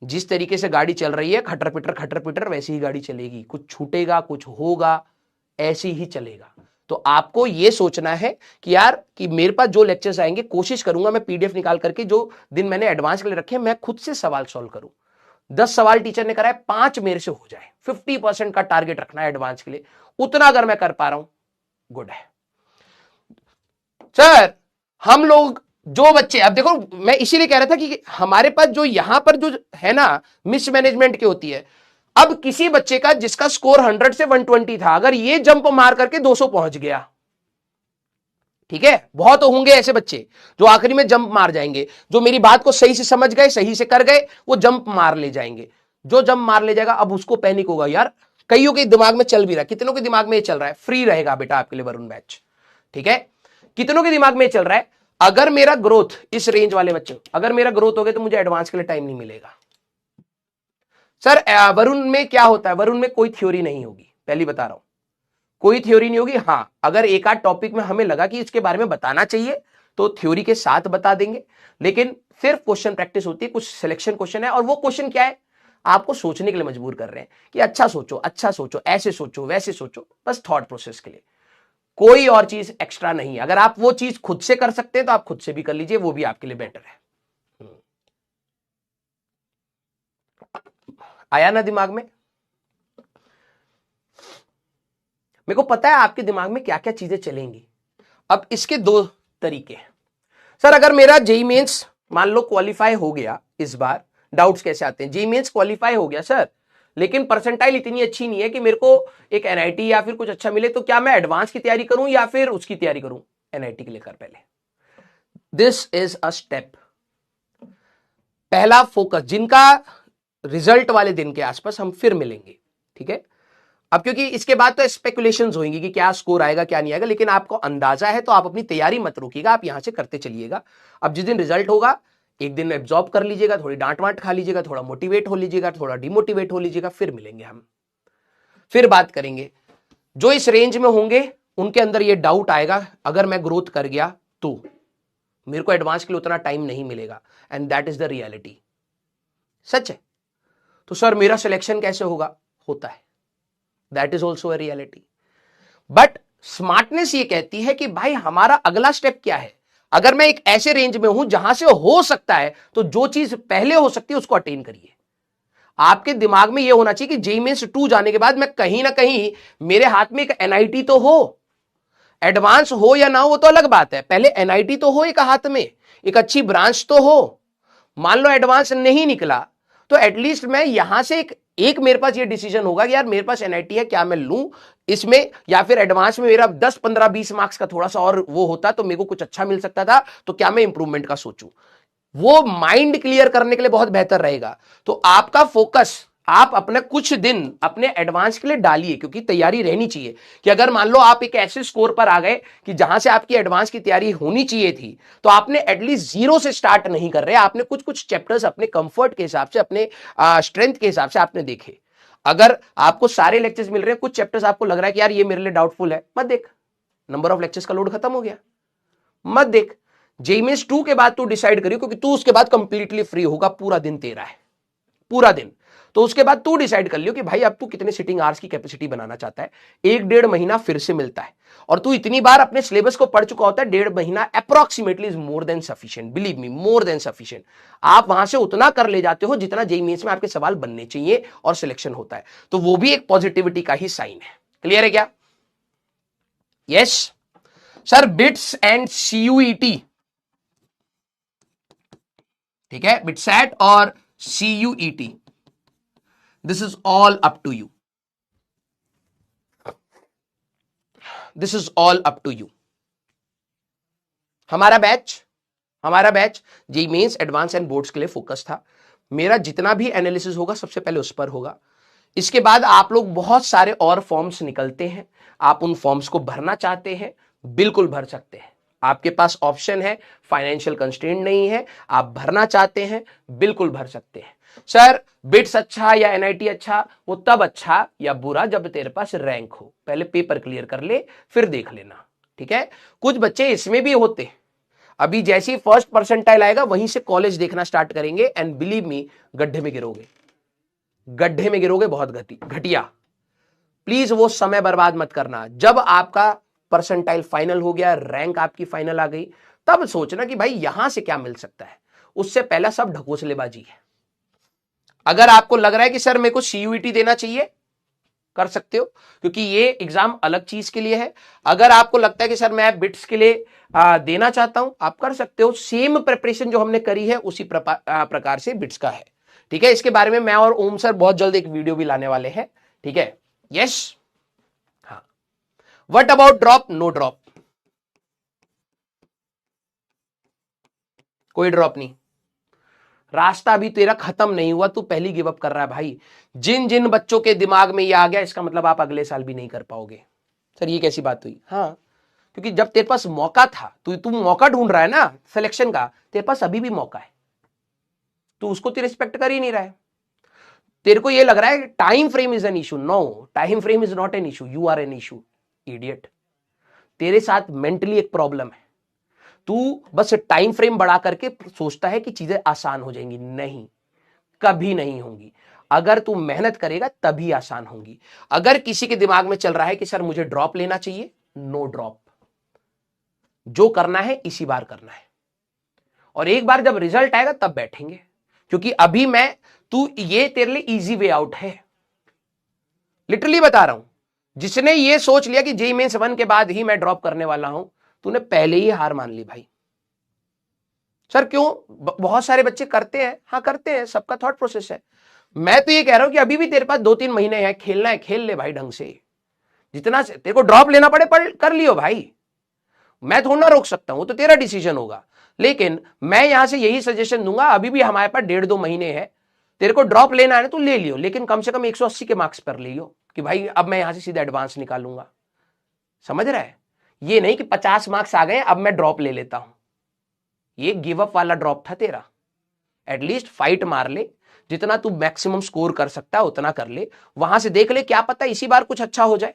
जिस तरीके से गाड़ी चल रही है खटर पिटर वैसी ही गाड़ी चलेगी, कुछ छूटेगा कुछ होगा, ऐसे ही चलेगा। तो आपको ये सोचना है कि यार कि मेरे पास जो लेक्चर्स आएंगे, कोशिश करूंगा मैं पीडीएफ निकाल करके जो दिन मैंने एडवांस के लिए रखे मैं खुद से सवाल सॉल्व करूं। 10 सवाल टीचर ने कराए, 5 मेरे से हो जाए, 50% का टारगेट रखना है एडवांस के लिए। उतना अगर मैं कर पा रहा हूं, गुड है। सर हम लोग जो बच्चे, अब देखो मैं इसीलिए कह रहा था कि हमारे पास जो यहां पर जो है ना मिसमैनेजमेंट की होती है। अब किसी बच्चे का जिसका स्कोर 100 से 120 था, अगर ये जंप मार करके 200 पहुंच गया, ठीक है, बहुत होंगे ऐसे बच्चे जो आखिरी में जंप मार जाएंगे, जो मेरी बात को सही से समझ गए, सही से कर गए, वो जंप मार ले जाएंगे। जो जंप मार ले जाएगा अब उसको पैनिक होगा, यार कईयों के दिमाग में चल भी रहा है, कितनों के दिमाग में ये चल रहा है, फ्री रहेगा बेटा आपके लिए वरुण बैच, ठीक है। कितनों के दिमाग में चल रहा है, अगर मेरा ग्रोथ, इस रेंज वाले बच्चे अगर मेरा ग्रोथ हो गया तो मुझे एडवांस के लिए टाइम नहीं मिलेगा। सर वरुण में क्या होता है? वरुण में कोई थ्योरी नहीं होगी, पहली बता रहा हूं, कोई थ्योरी नहीं होगी। हां अगर एक आध टॉपिक में हमें लगा कि इसके बारे में बताना चाहिए तो थ्योरी के साथ बता देंगे, लेकिन सिर्फ क्वेश्चन प्रैक्टिस होती है, कुछ सिलेक्शन क्वेश्चन है। और वो क्वेश्चन क्या है? आपको सोचने के लिए मजबूर कर रहे हैं कि अच्छा सोचो, ऐसे सोचो, वैसे सोचो, बस थॉट प्रोसेस के लिए, कोई और चीज एक्स्ट्रा नहीं है। अगर आप वो चीज खुद से कर सकते हैं तो आप खुद से भी कर लीजिए, वो भी आपके लिए बेटर है। आया ना दिमाग में? मेरे को पता है आपके दिमाग में क्या क्या चीजें चलेंगी। अब इसके दो तरीके हैं। सर अगर मेरा जेई मेंस मान लो क्वालिफाई हो गया इस बार, डाउट्स कैसे आते हैं, जेई मेंस क्वालिफाई हो गया सर, लेकिन परसेंटाइल इतनी अच्छी नहीं है कि मेरे को एक एनआईटी या फिर कुछ अच्छा मिले, तो क्या मैं एडवांस की तैयारी करूं या फिर उसकी तैयारी करूं, एनआईटी के लिए कर पहले। This is a step. पहला फोकस, जिनका रिजल्ट वाले दिन के आसपास हम फिर मिलेंगे, ठीक है। अब क्योंकि इसके बाद तो स्पेकुलेशंस होंगी कि क्या स्कोर आएगा क्या नहीं आएगा, लेकिन आपको अंदाजा है तो आप अपनी तैयारी मत रोकिएगा, आप यहां से करते चलिएगा। अब जिस दिन रिजल्ट होगा एक दिन एब्जॉर्ब कर लीजिएगा, थोड़ी डांट वांट खा लीजिएगा, थोड़ा मोटिवेट हो लीजिएगा, थोड़ा डिमोटिवेट हो लीजिएगा, फिर मिलेंगे हम, फिर बात करेंगे। जो इस रेंज में होंगे उनके अंदर ये डाउट आएगा, अगर मैं ग्रोथ कर गया तो मेरे को एडवांस के लिए उतना टाइम नहीं मिलेगा, and that is the reality. सच है। तो सर मेरा सिलेक्शन कैसे होगा? होता है, that is also a reality. But smartness ये कहती है कि भाई हमारा अगला स्टेप क्या है। अगर मैं एक ऐसे रेंज में हूं जहां से हो सकता है, तो जो चीज पहले हो सकती है उसको अटेन करिए। आपके दिमाग में यह होना चाहिए कि जेईई मेंस 2 जाने के बाद मैं कहीं ना कहीं मेरे हाथ में एक एनआईटी तो हो, एडवांस हो या ना हो वो तो अलग बात है, पहले एनआईटी तो हो एक हाथ में, एक अच्छी ब्रांच तो हो। मान लो एडवांस नहीं निकला तो एटलीस्ट मैं यहां से एक मेरे पास ये डिसीजन होगा कि यार मेरे पास एनआईटी है, क्या मैं लूं इसमें, या फिर एडवांस में मेरा 10 15 20 मार्क्स का थोड़ा सा और वो होता तो मेरे को कुछ अच्छा मिल सकता था, तो क्या मैं इंप्रूवमेंट का सोचूं। वो माइंड क्लियर करने के लिए बहुत बेहतर रहेगा। तो आपका फोकस आप अपने कुछ दिन अपने एडवांस के लिए डालिए, क्योंकि तैयारी रहनी चाहिए कि अगर मान लो आप एक ऐसे स्कोर पर आ गए कि जहां से आपकी एडवांस की तैयारी होनी चाहिए थी, तो आपने एटलीस्ट जीरो से स्टार्ट नहीं कर रहे, आपने कुछ कुछ चैप्टर्स अपने कंफर्ट के हिसाब से, अपने स्ट्रेंथ के हिसाब से आपने देखे। अगर आपको सारे लेक्चर्स मिल रहे हैं, कुछ चैप्टर्स आपको लग रहा है कि यार ये मेरे लिए डाउटफुल है, मत देख, नंबर ऑफ लेक्चर्स का लोड खत्म हो गया, मत देख। जेईई मेंस 2 के बाद तू डिसाइड करियो, क्योंकि तू उसके बाद कंप्लीटली फ्री होगा, पूरा दिन तेरा है, पूरा दिन। तो उसके बाद तू डिसाइड कर लियो कि भाई अब तू कितने सिटिंग आवर्स की कैपेसिटी बनाना चाहता है। 1-1.5 महीना फिर से मिलता है, और तू इतनी बार अपने सिलेबस को पढ़ चुका होता है, 1.5 महीना approximately is more than sufficient, believe me, more than sufficient. आप वहां से उतना कर ले जाते हो जितना जेईई मेंस में आपके सवाल बनने चाहिए और सिलेक्शन होता है, तो वो भी एक पॉजिटिविटी का ही साइन है। क्लियर है क्या? Yes sir. BITS and CUET, ठीक है, बिटसैट और CUET, this is all up to you, this is all up to you. हमारा batch JEE Mains, advance and boards के लिए फोकस था। मेरा जितना भी एनालिसिस होगा सबसे पहले उस पर होगा। इसके बाद आप लोग बहुत सारे और फॉर्म्स निकलते हैं, आप उन फॉर्म्स को भरना चाहते हैं, बिल्कुल भर सकते हैं, आपके पास ऑप्शन है, फाइनेंशियल कंस्ट्रेंट नहीं है, आप भरना चाहते हैं बिल्कुल भर सकते हैं। सर बिट्स अच्छा या एनआईटी अच्छा, वो तब अच्छा या बुरा जब तेरे पास रैंक हो, पहले पेपर क्लियर कर ले फिर देख लेना, ठीक है। कुछ बच्चे इसमें भी होते हैं, अभी जैसे ही फर्स्ट परसेंटाइल आएगा वहीं से कॉलेज देखना स्टार्ट करेंगे, एंड बिलीव मी गड्ढे में गिरोगे, गड्ढे में गिरोगे बहुत घटिया। प्लीज वो समय बर्बाद मत करना। जब आपका परसेंटाइल फाइनल हो गया, रैंक आपकी फाइनल आ गई, तब सोचना कि भाई यहां से क्या मिल सकता है, उससे पहला सब ढकोसलेबाजी है। अगर आपको लग रहा है कि सर मेरे को सीयूईटी देना चाहिए, कर सकते हो, क्योंकि ये एग्जाम अलग चीज के लिए है। अगर आपको लगता है कि सर मैं बिट्स के लिए देना चाहता हूं, आप कर सकते हो। सेम प्रिपरेशन जो हमने करी है उसी प्रकार से बिट्स का है, ठीक है। इसके बारे में मैं और ओम सर बहुत जल्द एक वीडियो भी लाने वाले हैं, ठीक है। यस, हाँ। What about drop? No drop, कोई ड्रॉप नहीं। रास्ता भी तेरा खत्म नहीं हुआ, तू पहली गिव अप कर रहा है भाई। जिन जिन बच्चों के दिमाग में ये आ गया, इसका मतलब आप अगले साल भी नहीं कर पाओगे। सर ये कैसी बात हुई? हाँ, क्योंकि जब तेरे पास मौका था, तू मौका ढूंढ रहा है ना सिलेक्शन का, तेरे पास अभी भी मौका है, तू उसको तो रिस्पेक्ट कर ही नहीं रहा है। तेरे को ये लग रहा है time frame is an issue, no, time frame is not an issue, you are an issue, idiot. तेरे साथ मेंटली एक प्रॉब्लम है, तू बस टाइम फ्रेम बढ़ा करके सोचता है कि चीजें आसान हो जाएंगी, नहीं, कभी नहीं होंगी। अगर तू मेहनत करेगा तभी आसान होंगी। अगर किसी के दिमाग में चल रहा है कि सर मुझे ड्रॉप लेना चाहिए, नो ड्रॉप। जो करना है इसी बार करना है, और एक बार जब रिजल्ट आएगा तब बैठेंगे, क्योंकि अभी तू ये तेरे लिए इजी वे आउट है। लिटरली बता रहा हूं, जिसने ये सोच लिया कि जेईई मेंस 1 के बाद ही मैं ड्रॉप करने वाला हूं, तूने पहले ही हार मान ली भाई। सर क्यों? बहुत सारे बच्चे करते हैं, हाँ करते हैं, सबका थॉट प्रोसेस है। मैं तो ये कह रहा हूं कि अभी भी तेरे पास 2-3 महीने हैं, खेलना है खेल ले भाई ढंग से। जितना तेरे को ड्रॉप लेना पड़े पढ़ कर लियो भाई, मैं थोड़ा ना रोक सकता हूं, तो तेरा डिसीजन होगा। लेकिन मैं यहां से यही सजेशन दूंगा, अभी भी हमारे पास 1.5-2 महीने हैं, तेरे को ड्रॉप लेना है ना तो ले लियो, लेकिन कम से कम 180 के मार्क्स पर लियो कि भाई अब मैं यहां से सीधा एडवांस निकालूंगा। समझ रहा है? ये नहीं कि 50 मार्क्स आ गए अब मैं ड्रॉप ले लेता हूं, ये गिव अप वाला ड्रॉप था तेरा। एटलीस्ट फाइट मार ले, जितना तू मैक्सिमम स्कोर कर सकता है उतना कर ले, वहां से देख ले, क्या पता इसी बार कुछ अच्छा हो जाए।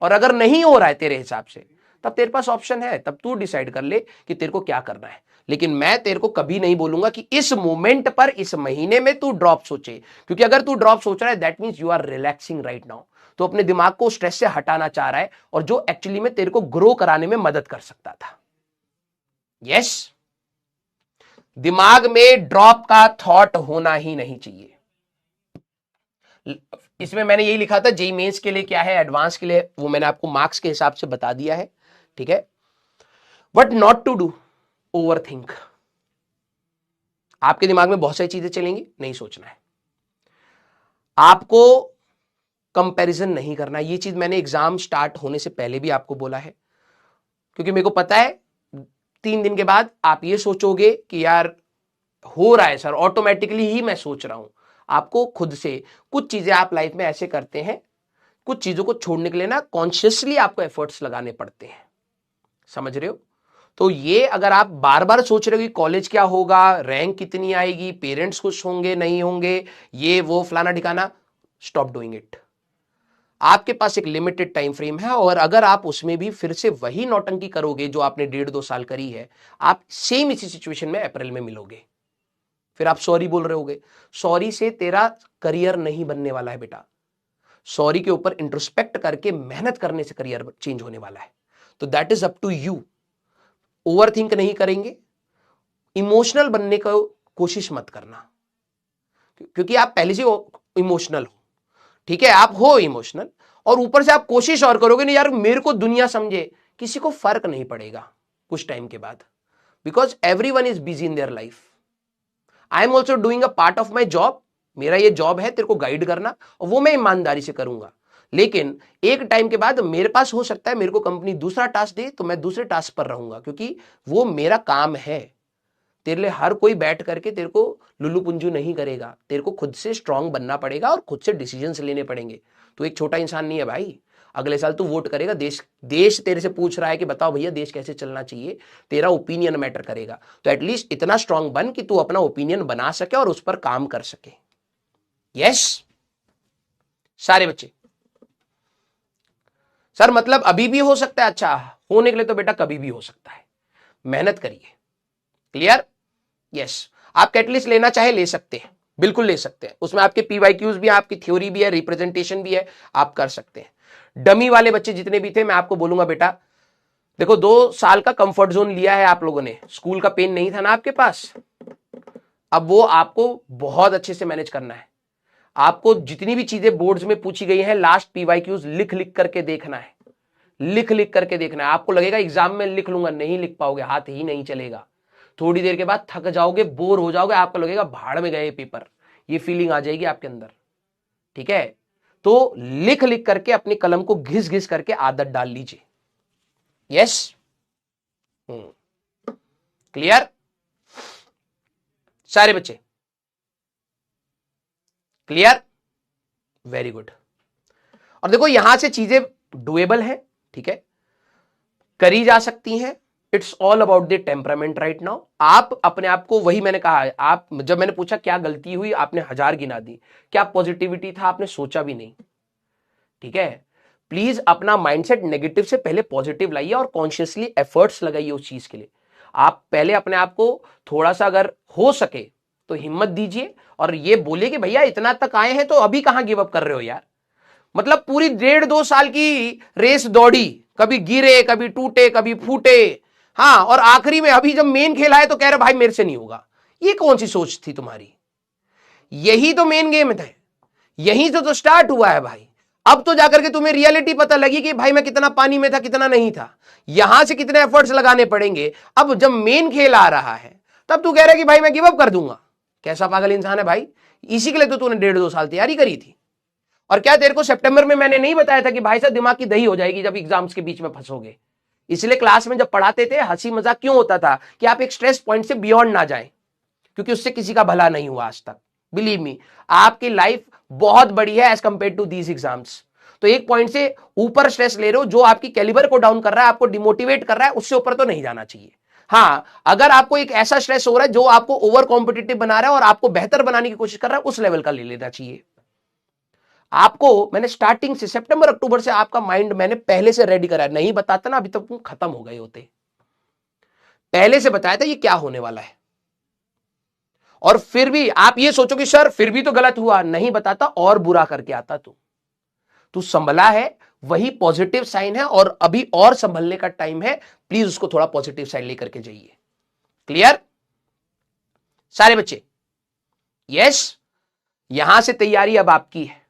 और अगर नहीं हो रहा है तेरे हिसाब से, तब तेरे पास ऑप्शन है, तब तू डिसाइड कर ले कि तेरे को क्या करना है। लेकिन मैं तेरे को कभी नहीं बोलूंगा कि इस मोमेंट पर, इस महीने में तू ड्रॉप सोचे, क्योंकि अगर तू ड्रॉप सोच रहा है that means you are relaxing right now. तो अपने दिमाग को स्ट्रेस से हटाना चाह रहा है, और जो एक्चुअली में तेरे को ग्रो कराने में मदद कर सकता था। यस, दिमाग में ड्रॉप का थॉट होना ही नहीं चाहिए। इसमें मैंने यही लिखा था, जेईई मेंस के लिए क्या है, एडवांस के लिए, वो मैंने आपको मार्क्स के हिसाब से बता दिया है, ठीक है। What not to do, over think. आपके दिमाग में बहुत सारी चीजें चलेंगी, नहीं सोचना है। आपको कंपैरिजन नहीं करना, ये चीज मैंने एग्जाम स्टार्ट होने से पहले भी आपको बोला है, क्योंकि मेरे को पता है 3 दिन के बाद आप ये सोचोगे कि यार हो रहा है सर, ऑटोमेटिकली ही मैं सोच रहा हूं। आपको खुद से कुछ चीजें आप लाइफ में ऐसे करते हैं, कुछ चीजों को छोड़ने के लिए ना कॉन्शियसली आपको एफर्ट्स लगाने पड़ते हैं। समझ रहे हो? तो ये अगर आप बार बार सोच रहे हो कि कॉलेज क्या होगा, रैंक कितनी आएगी, पेरेंट्स खुश होंगे नहीं होंगे, ये वो फलाना ठिकाना, स्टॉप डूइंग इट। आपके पास एक लिमिटेड टाइम फ्रेम है, और अगर आप उसमें भी फिर से वही नौटंकी करोगे जो आपने 1.5-2 साल करी है, आप सेम इसी सिचुएशन में अप्रैल में मिलोगे। फिर आप सॉरी बोल रहे होगे। सॉरी से तेरा करियर नहीं बनने वाला है बेटा। सॉरी के ऊपर इंट्रोस्पेक्ट करके मेहनत करने से करियर चेंज होने वाला है। तो that is up to you. Over think नहीं करेंगे, इमोशनल बनने का कोशिश मत करना, क्योंकि आप पहले से इमोशनल हो, ठीक है, आप हो इमोशनल, और ऊपर से आप कोशिश और करोगे नहीं यार मेरे को दुनिया समझे, किसी को फर्क नहीं पड़ेगा कुछ टाइम के बाद, because everyone is busy in their life. I am also doing a part of my job. मेरा ये जॉब है तेरे को गाइड करना, और वो मैं ईमानदारी से करूंगा। लेकिन एक टाइम के बाद मेरे पास हो सकता है मेरे को कंपनी दूसरा टास्क दे तो मैं दूसरे टास्क पर रहूंगा, क्योंकि वो मेरा काम है। तेरे लिए हर कोई बैठ करके तेरे को लुल्लू पुंजू नहीं करेगा। तेरे को खुद से स्ट्रांग बनना पड़ेगा और खुद से डिसीजंस लेने पड़ेंगे। तू एक छोटा इंसान नहीं है भाई। अगले साल तू वोट करेगा, देश तेरे से पूछ रहा है कि बताओ भैया देश कैसे चलना चाहिए, तेरा ओपिनियन मैटर करेगा। तो एटलीस्ट इतना स्ट्रांग बन कि तू अपना ओपिनियन बना सके और उस पर काम कर सके। यस सारे बच्चे। सर मतलब अभी भी हो सकता है? अच्छा, होने के लिए तो बेटा कभी भी हो सकता है, मेहनत करिए। क्लियर? यस। आप कैटलिस्ट लेना चाहे ले सकते हैं, बिल्कुल ले सकते हैं। उसमें आपके पीवाईक्यूज भी है, आपकी थ्योरी भी है, रिप्रेजेंटेशन भी है, आप कर सकते हैं। डमी वाले बच्चे जितने भी थे मैं आपको बोलूंगा बेटा देखो 2 साल का कंफर्ट जोन लिया है आप लोगों ने, स्कूल का पेन नहीं था ना आपके पास, अब वो आपको बहुत अच्छे से मैनेज करना है। आपको जितनी भी चीजें बोर्ड्स में पूछी गई हैं लास्ट पीवाईक्यूज लिख लिख करके देखना है, लिख लिख करके देखना है। आपको लगेगा एग्जाम में लिख लूंगा, नहीं लिख पाओगे, हाथ ही नहीं चलेगा। थोड़ी देर के बाद थक जाओगे, बोर हो जाओगे, आपको लगेगा भाड़ में गए पेपर, ये फीलिंग आ जाएगी आपके अंदर। ठीक है, तो लिख लिख करके अपनी कलम को घिस घिस करके आदत डाल लीजिए। यस, क्लियर सारे बच्चे? Clear, very good. और देखो यहां से चीजें डुएबल है, ठीक है, करी जा सकती हैं। It's all about the temperament right now. आप अपने आप को, वही मैंने कहा, आप जब मैंने पूछा क्या गलती हुई, आपने 1000 गिना दी, क्या पॉजिटिविटी था आपने सोचा भी नहीं। ठीक है, प्लीज अपना माइंडसेट नेगेटिव से पहले पॉजिटिव लाइए और कॉन्शियसली एफर्ट्स लगाइए उस चीज के लिए। आप पहले अपने आप को थोड़ा सा अगर हो सके तो हिम्मत दीजिए और ये बोलिए कि भैया इतना तक आए हैं तो अभी कहां गिव अप कर रहे हो यार। मतलब पूरी 1.5-2 साल की रेस दौड़ी, कभी गिरे, कभी टूटे, कभी फूटे, हाँ, और आखिरी में अभी जब मेन खेला है तो कह रहे भाई मेरे से नहीं होगा। ये कौन सी सोच थी तुम्हारी? यही तो मेन गेम था, यहीं से तो स्टार्ट हुआ है भाई। अब तो जाकर के तुम्हें रियलिटी पता लगी कि भाई मैं कितना पानी में था, कितना नहीं था, यहां से कितने एफर्ट्स लगाने पड़ेंगे। अब जब मेन खेल आ रहा है तब तू कह रहा है कि भाई मैं गिव अप कर दूंगा। कैसा पागल इंसान है भाई? इसी के लिए तो तूने 1.5-2 साल तैयारी करी थी। और क्या तेरे को सितंबर में मैंने नहीं बताया था कि भाई साहब दिमाग की दही हो जाएगी जब एग्जाम्स के बीच में फंसोगे? इसलिए क्लास में जब पढ़ाते थे हंसी मजाक क्यों होता था कि आप एक स्ट्रेस पॉइंट से बियॉन्ड ना जाएं, क्योंकि उससे किसी का भला नहीं हुआ आज तक। बिलीव मी, आपकी लाइफ बहुत बड़ी है as compared to these exams. तो एक पॉइंट से ऊपर स्ट्रेस ले रहे हो जो आपकी कैलिबर को डाउन कर रहा है, आपको डिमोटिवेट कर रहा है, उससे ऊपर तो नहीं जाना चाहिए। हां, अगर आपको एक ऐसा स्ट्रेस हो रहा है जो आपको ओवर कॉम्पिटिटिव बना रहा है और आपको बेहतर बनाने की कोशिश कर रहा है, उस लेवल का ले लेना चाहिए। आपको मैंने स्टार्टिंग से सितंबर अक्टूबर से आपका माइंड मैंने पहले से रेडी करा है। नहीं बताता ना अभी तक तुम खत्म हो गए होते। पहले से बताया था ये क्या होने वाला है। और फिर भी आप ये सोचो कि सर फिर भी तो गलत हुआ। नहीं बताता और बुरा करके आता तू संभला है, वही पॉजिटिव साइन है और अभी और संभलने का टाइम है। प्लीज उसको थोड़ा पॉजिटिव साइड लेकर के जाइए। क्लियर सारे बच्चे? यस, यहां से तैयारी अब आपकी है।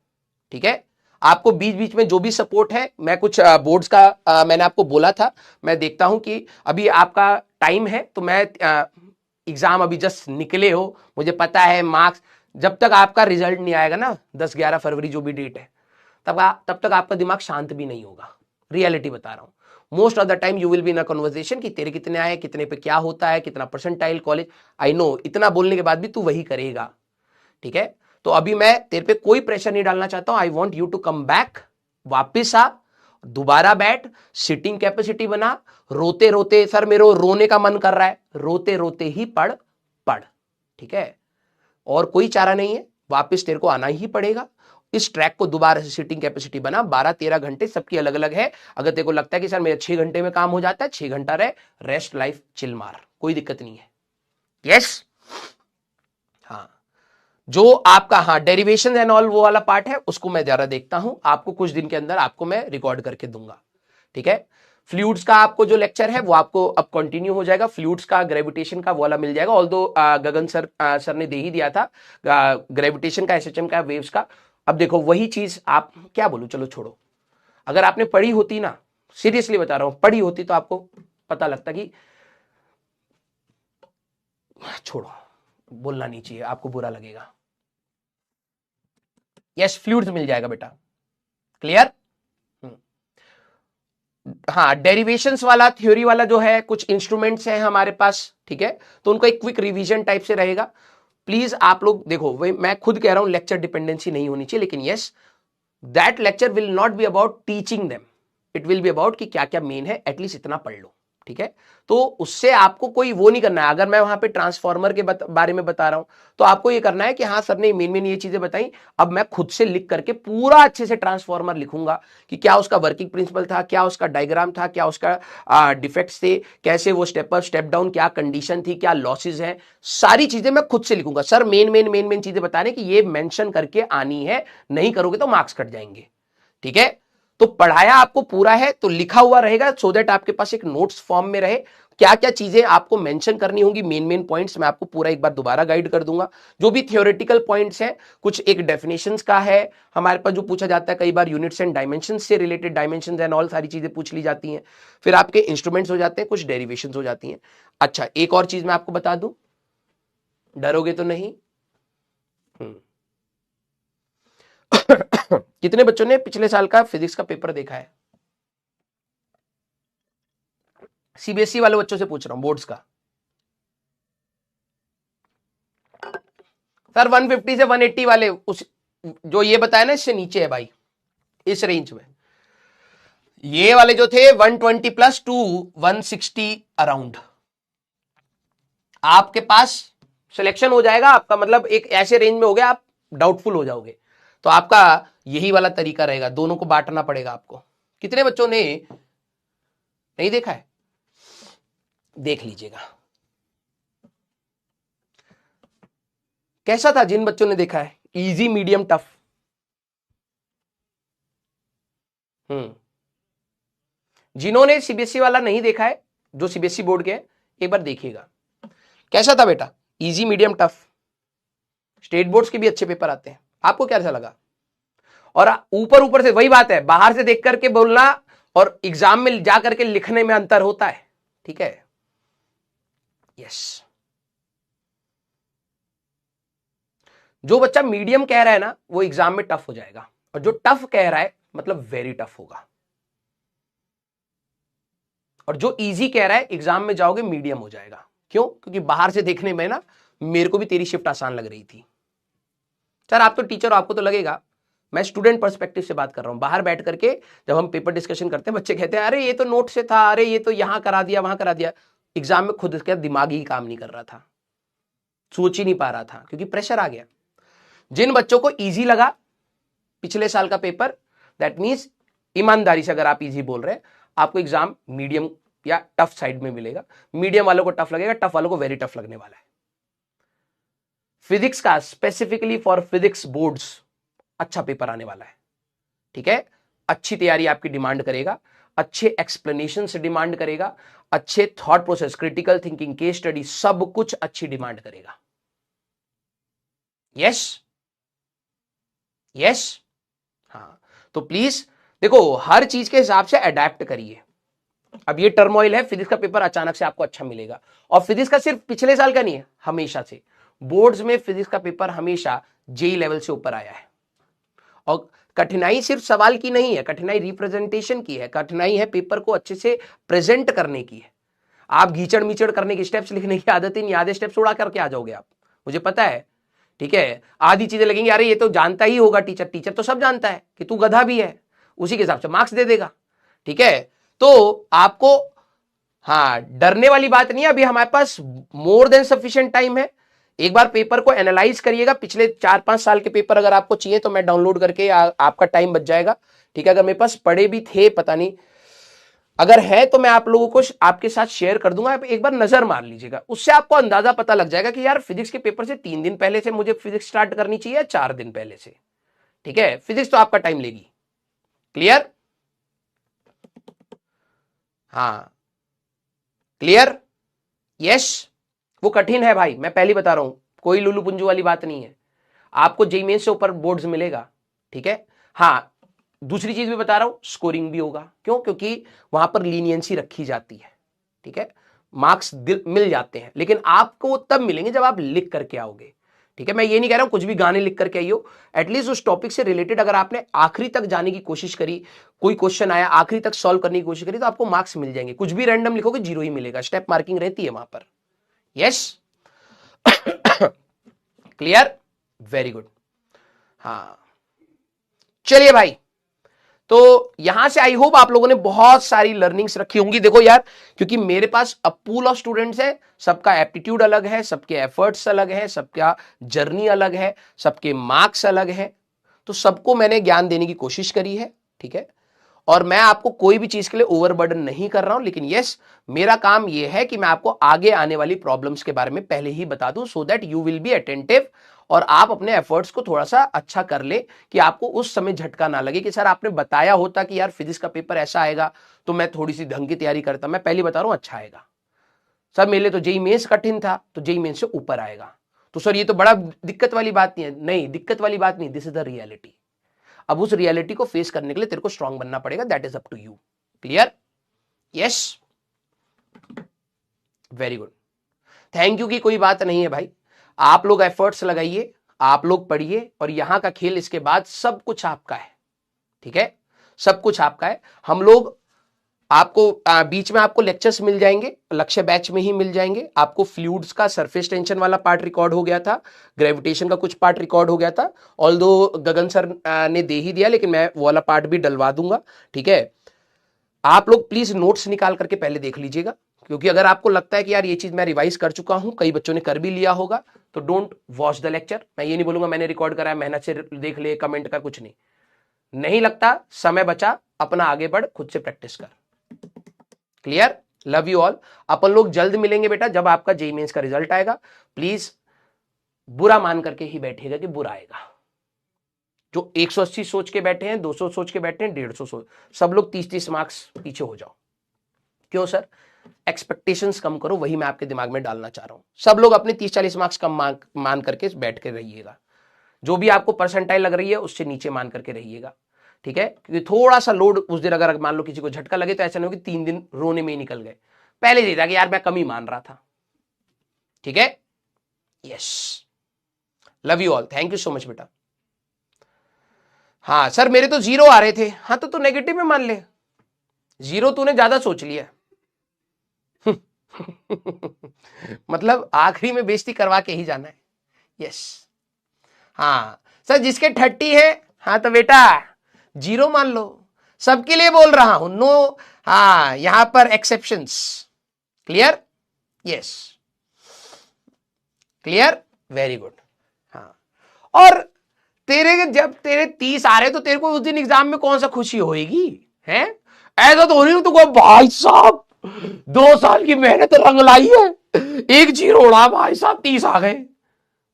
ठीक है, आपको बीच बीच में जो भी सपोर्ट है, मैं कुछ बोर्ड्स का मैंने आपको बोला था, मैं देखता हूं कि अभी आपका टाइम है, तो मैं एग्जाम अभी जस्ट निकले हो, मुझे पता है मार्क्स जब तक आपका रिजल्ट नहीं आएगा ना 10-11 फरवरी जो भी डेट है, तब तक आपका दिमाग शांत भी नहीं होगा। रियलिटी बता रहा हूं। Most of the time you will be in a conversation कि तेरे कितने आए, कितने पे क्या होता है, कितना परसेंटाइल कॉलेज। आई नो इतना बोलने के बाद भी तू वही करेगा। ठीक है, तो अभी मैं तेरे पे कोई प्रेशर नहीं डालना चाहता हूं। I want you to come back, वापिस आ, दोबारा बैठ, सिटिंग कैपेसिटी बना, रोते रोते सर मेरे रोने का मन कर रहा है, रोते रोते ही पढ़। ठीक है, और कोई चारा नहीं है, वापिस तेरे को आना ही पड़ेगा। इस ट्रैक को दोबारा से सिटिंग कैपेसिटी बना, 12-13 घंटे, सबकी अलग अलग है। अगर तेरे को लगता है कि सर मेरे 6 घंटे में काम हो जाता है, 6 घंटा रहे, रेस्ट लाइफ चिल मार, कोई दिक्कत नहीं है। यस, हाँ, जो आपका हाँ डेरिवेशन एंड ऑल वो वाला पार्ट है उसको मैं जरा देखता हूं, आपको कुछ दिन के अंदर आपको मैं रिकॉर्ड करके दूंगा। ठीक है, फ्लूइड्स का आपको जो लेक्चर है वो आपको अब कंटिन्यू हो जाएगा। फ्लूइड्स का ग्रेविटेशन का वाला मिल जाएगा, ऑल्दो गगन सर ने दे ही दिया था ग्रेविटेशन का, एसएचएम का, वेव्स का। अब देखो वही चीज आप क्या बोलूं, चलो छोड़ो, अगर आपने पढ़ी होती ना, सीरियसली बता रहा हूं, पढ़ी होती तो आपको पता लगता कि छोड़ो, बोलना नहीं चाहिए, आपको बुरा लगेगा। यस, फ्लूइड्स मिल जाएगा बेटा। क्लियर? हाँ, डेरिवेशंस वाला, थ्योरी वाला जो है, कुछ इंस्ट्रूमेंट्स हैं हमारे पास। ठीक है, तो उनको एक क्विक रिवीजन टाइप से रहेगा। प्लीज आप लोग देखो, मैं खुद कह रहा हूं लेक्चर डिपेंडेंसी नहीं होनी चाहिए, लेकिन yes, that lecture will not be about teaching them, it will be about कि क्या क्या मेन है, एटलीस्ट इतना पढ़ लो। ठीक है, तो उससे आपको कोई वो नहीं करना है। अगर मैं वहां पे ट्रांसफार्मर के बारे में बता रहा हूं तो आपको ये करना है कि हाँ सर ने मेन मेन ये चीजें बताई, अब मैं खुद से लिख करके पूरा अच्छे से ट्रांसफार्मर लिखूंगा कि क्या उसका वर्किंग प्रिंसिपल था, क्या उसका डायग्राम था, क्या उसका डिफेक्ट्स थे, कैसे वो स्टेप अप स्टेप डाउन, क्या कंडीशन थी, क्या लॉसेज है, सारी चीजें मैं खुद से लिखूंगा। Sir main main main main चीजें बताने की ये मेंशन करके आनी है, नहीं करोगे तो मार्क्स कट जाएंगे। ठीक है, तो पढ़ाया आपको पूरा है तो लिखा हुआ रहेगा, सो दैट आपके पास एक नोट्स फॉर्म में रहे। क्या क्या चीजें आपको मेंशन करनी होंगी, मेन मेन पॉइंट्स मैं आपको पूरा एक बार दोबारा गाइड कर दूंगा। जो भी थियोरेटिकल पॉइंट्स हैं, कुछ एक डेफिनेशंस का है हमारे पास जो पूछा जाता है कई बार, यूनिट्स एंड डायमेंशंस से रिलेटेड, डायमेंशंस एंड ऑल सारी चीजें पूछ ली जाती हैं। फिर आपके इंस्ट्रूमेंट्स हो जाते हैं, कुछ डेरिवेशंस हो जाती हैं। अच्छा, एक और चीज मैं आपको बता दूं, डरोगे तो नहीं? कितने बच्चों ने पिछले साल का फिजिक्स का पेपर देखा है? सीबीएसई वाले बच्चों से पूछ रहा हूं, बोर्ड्स का। सर 150 से 180 वाले, उस जो ये बताया ना इससे नीचे है भाई, इस रेंज में। ये वाले जो थे 120 प्लस टू 160 अराउंड, आपके पास सिलेक्शन हो जाएगा आपका, मतलब एक ऐसे रेंज में हो गया आप डाउटफुल हो जाओगे। तो आपका यही वाला तरीका रहेगा, दोनों को बांटना पड़ेगा आपको। कितने बच्चों ने नहीं देखा है? देख लीजिएगा। कैसा था जिन बच्चों ने देखा है? Easy, medium, tough? जिन्होंने सीबीएसई वाला नहीं देखा है, जो सीबीएसई बोर्ड के हैं, एक बार देखिएगा कैसा था बेटा। Easy, medium, tough? State boards के भी अच्छे पेपर आते हैं, आपको क्या ऐसा लगा? और ऊपर ऊपर से वही बात है, बाहर से देख करके बोलना और एग्जाम में जा करके लिखने में अंतर होता है, ठीक है? यस। जो बच्चा मीडियम कह रहा है ना, वो एग्जाम में टफ हो जाएगा, और जो टफ कह रहा है मतलब वेरी टफ होगा, और जो इजी कह रहा है एग्जाम में जाओगे मीडियम हो जाएगा। क्यों? क्योंकि बाहर से देखने में ना मेरे को भी तेरी शिफ्ट आसान लग रही थी। सर आप तो टीचर हो, आपको तो लगेगा, मैं स्टूडेंट पर्सपेक्टिव से बात कर रहा हूं। बाहर बैठ करके जब हम पेपर डिस्कशन करते हैं, बच्चे कहते हैं अरे ये तो नोट से था, अरे ये तो यहां करा दिया, वहां करा दिया। एग्जाम में खुद इसका दिमाग ही काम नहीं कर रहा था, सोच ही नहीं पा रहा था, क्योंकि प्रेशर आ गया। जिन बच्चों को इजी लगा पिछले साल का पेपर, दैट मीन्स ईमानदारी से अगर आप इजी बोल रहे हैं, आपको एग्जाम मीडियम या टफ साइड में मिलेगा। मीडियम वालों को टफ लगेगा, टफ वालों को वेरी टफ लगने वाला है। फिजिक्स का स्पेसिफिकली फॉर फिजिक्स बोर्ड्स अच्छा पेपर आने वाला है, ठीक है? अच्छी तैयारी आपकी डिमांड करेगा, अच्छे एक्सप्लेनेशन से डिमांड करेगा, अच्छे thought process, critical thinking, case study, सब कुछ अच्छी डिमांड करेगा। Yes, yes. हाँ, तो प्लीज देखो, हर चीज के हिसाब से अडेप्ट करिए। अब ये टर्मोइल है, फिजिक्स का पेपर अचानक से आपको अच्छा मिलेगा, और फिजिक्स का सिर्फ पिछले साल का नहीं है, हमेशा से बोर्ड्स में फिजिक्स का पेपर हमेशा जेई लेवल से ऊपर आया है। और कठिनाई सिर्फ सवाल की नहीं है, कठिनाई रिप्रेजेंटेशन की है, कठिनाई है पेपर को अच्छे से प्रेजेंट करने की है। आप घीचड़ मीचड़ करने की, स्टेप्स लिखने की आदत ही नहीं, आधे स्टेप्स उड़ा करके आ जाओगे आप, मुझे पता है, ठीक है? आधी चीजें लगेंगी अरे ये तो जानता ही होगा टीचर, टीचर तो सब जानता है कि तू गधा भी है, उसी के हिसाब से मार्क्स दे देगा, ठीक है? तो आपको, हाँ, डरने वाली बात नहीं है, अभी हमारे पास मोर देन सफिशिएंट टाइम है। एक बार पेपर को एनालाइज करिएगा, पिछले 4-5 साल के पेपर अगर आपको चाहिए तो मैं डाउनलोड करके आपका टाइम बच जाएगा, ठीक है? अगर मेरे पास पड़े भी थे, पता नहीं, अगर है तो मैं आप लोगों को आपके साथ शेयर कर दूंगा, आप एक बार नजर मार लीजिएगा, उससे आपको अंदाजा पता लग जाएगा कि यार फिजिक्स के पेपर से 3 दिन पहले से मुझे फिजिक्स स्टार्ट करनी चाहिए, 4 दिन पहले से, ठीक है? फिजिक्स तो आपका टाइम लेगी। क्लियर? हाँ, क्लियर? यस। वो कठिन है भाई, मैं पहले बता रहा हूं, कोई लुलू पुंजू वाली बात नहीं है। आपको जेईई मेंस से ऊपर बोर्ड्स मिलेगा, ठीक है? हाँ, दूसरी चीज भी बता रहा हूं, स्कोरिंग भी होगा। क्यों? क्योंकि वहां पर लीनियंसी रखी जाती है, ठीक है? मार्क्स मिल जाते हैं, लेकिन आपको तब मिलेंगे जब आप लिख करके आओगे, ठीक है? मैं ये नहीं कह रहा हूं कुछ भी गाने लिख करके आइयो, एटलीस्ट उस टॉपिक से रिलेटेड अगर आपने आखिरी तक जाने की कोशिश करी, कोई क्वेश्चन आया आखिरी तक सॉल्व करने की कोशिश करी, तो आपको मार्क्स मिल जाएंगे। कुछ भी रैंडम लिखोगे, 0 ही मिलेगा, स्टेप मार्किंग रहती है वहां पर। यस? क्लियर? Very good. हाँ, चलिए भाई, तो यहां से आई होप आप लोगों ने बहुत सारी लर्निंग्स रखी होंगी। देखो यार, क्योंकि मेरे पास अ पूल ऑफ स्टूडेंट्स है, सबका एप्टीट्यूड अलग है, सबके एफर्ट्स अलग है, सबका जर्नी अलग है, सबके मार्क्स अलग है, तो सबको मैंने ज्ञान देने की कोशिश करी है, ठीक है? और मैं आपको कोई भी चीज के लिए ओवरबर्डन नहीं कर रहा हूं, लेकिन यस, मेरा काम यह है कि मैं आपको आगे आने वाली प्रॉब्लम्स के बारे में पहले ही बता दूं, so that you will be attentive, और आप अपने एफर्ट्स को थोड़ा सा अच्छा कर ले, कि आपको उस समय झटका ना लगे कि सर आपने बताया होता कि यार फिजिक्स का पेपर ऐसा आएगा तो मैं थोड़ी सी ढंग की तैयारी करता। मैं पहले बता रहा हूं अच्छा आएगा सर, मेरे लिए तो जेईई मेंस कठिन था, तो जेईई मेंस से ऊपर आएगा, तो सर ये तो बड़ा दिक्कत वाली बात नहीं है। नहीं, दिक्कत वाली बात नहीं, दिस इज द रियलिटी। अब उस रियलिटी को फेस करने के लिए तेरे को स्ट्रांग बनना पड़ेगा, that is up to you. Clear? Yes, very good. Thank you की कोई बात नहीं है भाई, आप लोग एफर्ट्स लगाइए, आप लोग पढ़िए, और यहां का खेल इसके बाद सब कुछ आपका है, ठीक है? सब कुछ आपका है। हम लोग आपको बीच में आपको लेक्चर्स मिल जाएंगे, लक्ष्य बैच में ही मिल जाएंगे आपको। फ्लूइड्स का सरफेस टेंशन वाला पार्ट रिकॉर्ड हो गया था, ग्रेविटेशन का कुछ पार्ट रिकॉर्ड हो गया था, ऑल्दो गगन सर ने दे ही दिया, लेकिन मैं वो वाला पार्ट भी डलवा दूंगा, ठीक है? आप लोग प्लीज नोट्स निकाल करके पहले देख लीजिएगा, क्योंकि अगर आपको लगता है कि यार ये चीज मैं रिवाइज कर चुका हूं, कई बच्चों ने कर भी लिया होगा, तो डोंट वॉच द लेक्चर। मैं ये नहीं बोलूंगा मैंने रिकॉर्ड करा है, मेहनत से देख ले, कमेंट कर, कुछ नहीं। नहीं लगता, समय बचा, अपना आगे बढ़, खुद से प्रैक्टिस कर। क्लियर? Love you all. अपन लोग जल्द मिलेंगे बेटा, जब आपका जेईई मेंस का रिजल्ट आएगा। प्लीज बुरा मान करके ही बैठेगा कि बुरा आएगा। जो 180 सोच के बैठे हैं, 200 सोच के बैठे हैं, 150 सोच, सब लोग 30-30 मार्क्स पीछे हो जाओ। क्यों सर? एक्सपेक्टेशंस कम करो, वही मैं आपके दिमाग में डालना चाह रहा हूं। सब लोग अपने 30-40 मार्क्स कम मान करके बैठ के रहिएगा। जो भी आपको परसेंटाइल लग रही है उससे नीचे मान करके रहिएगा, ठीक है? क्योंकि थोड़ा सा लोड उस दिन अगर मान लो किसी को झटका लगे तो ऐसा नहीं हो कि 3 दिन रोने में ही निकल गए। पहले ही था कि यार मैं कम ही मान रहा था, ठीक है? Yes, love you all, thank you so much बेटा। हाँ सर मेरे तो 0 आ रहे थे। हाँ तो नेगेटिव में मान ले, 0 तूने ज्यादा सोच लिया। मतलब आखिरी में बेइज्जती करवा के ही जाना है। यस, हाँ सर जिसके 30 है, हाँ तो बेटा 0 मान लो, सबके लिए बोल रहा हूं, नो, हाँ यहां पर exceptions. Clear? Yes, clear, very good. हाँ, और तेरे जब तेरे 30 आ रहे तो तेरे को उस दिन एग्जाम में कौन सा खुशी होएगी? है ऐसा तो हो नहीं तो भाई साहब 2 साल की मेहनत रंग लाई है, एक 0 उड़ा भाई साहब 30 आ गए।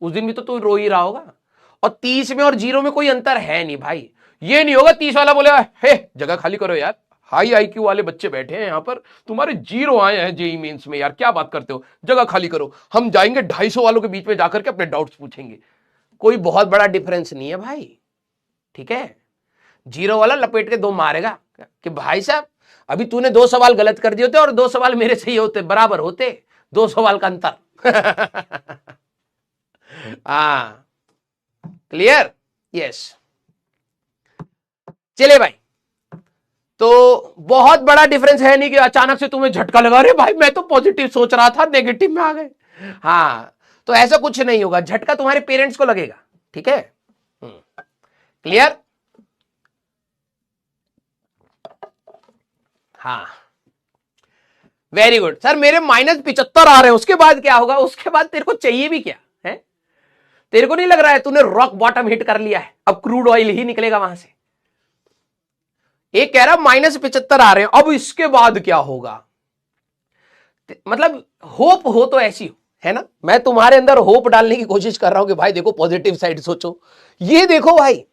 उस दिन भी तो तू रो ही रहा होगा। और 30 में और 0 में कोई अंतर है नहीं भाई। ये नहीं होगा 30 वाला बोलेगा हे जगह खाली करो यार, हाई आईक्यू वाले बच्चे बैठे हैं यहां पर, तुम्हारे 0 आए हैं जेई मेंस में, यार क्या बात करते हो, जगह खाली करो। हम जाएंगे 250 वालों के बीच में जाकर के अपने डाउट्स पूछेंगे। कोई बहुत बड़ा डिफरेंस नहीं है भाई, ठीक है? 0 वाला लपेट के 2 मारेगा कि भाई साहब अभी तूने 2 सवाल गलत कर दिए होते और 2 सवाल मेरे सही होते, बराबर होते, 2 सवाल का अंतर। हाँ, क्लियर? यस, चले भाई, तो बहुत बड़ा डिफरेंस है नहीं कि अचानक से तुम्हें झटका लगा, अरे भाई मैं तो पॉजिटिव सोच रहा था नेगेटिव में आ गए। हाँ, तो ऐसा कुछ नहीं होगा, झटका तुम्हारे पेरेंट्स को लगेगा, ठीक है? क्लियर? हाँ, वेरी गुड सर। मेरे -75 आ रहे हैं, उसके बाद क्या होगा? उसके बाद तेरे को चाहिए भी क्या है? तेरे को नहीं लग रहा है तूने रॉक बॉटम हिट कर लिया है, अब क्रूड ऑयल ही निकलेगा वहां से? एक कह रहा -75 आ रहे हैं, अब इसके बाद क्या होगा? मतलब होप हो तो ऐसी हो, है ना? मैं तुम्हारे अंदर होप डालने की कोशिश कर रहा हूं कि भाई देखो पॉजिटिव साइड सोचो। ये देखो भाई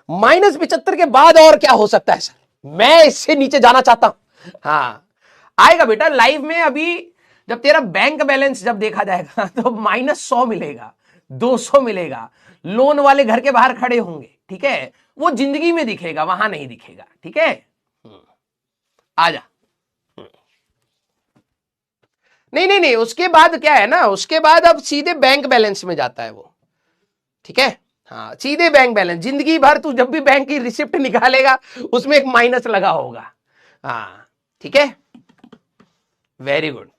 -75 के बाद और क्या हो सकता है सर? मैं इससे नीचे जाना चाहता हूं। हाँ, आएगा बेटा लाइफ में। अभी जब तेरा बैंक बैलेंस जब देखा जाएगा तो -100 मिलेगा, 200 मिलेगा, लोन वाले घर के बाहर खड़े होंगे, ठीक है? वो जिंदगी में दिखेगा, वहां नहीं दिखेगा, ठीक है? आजा। नहीं नहीं नहीं, उसके बाद क्या है ना, उसके बाद अब सीधे बैंक बैलेंस में जाता है वो, ठीक है? हाँ, सीधे बैंक बैलेंस। जिंदगी भर तू जब भी बैंक की रिसिप्ट निकालेगा उसमें एक माइनस लगा होगा। हाँ, ठीक है, वेरी गुड।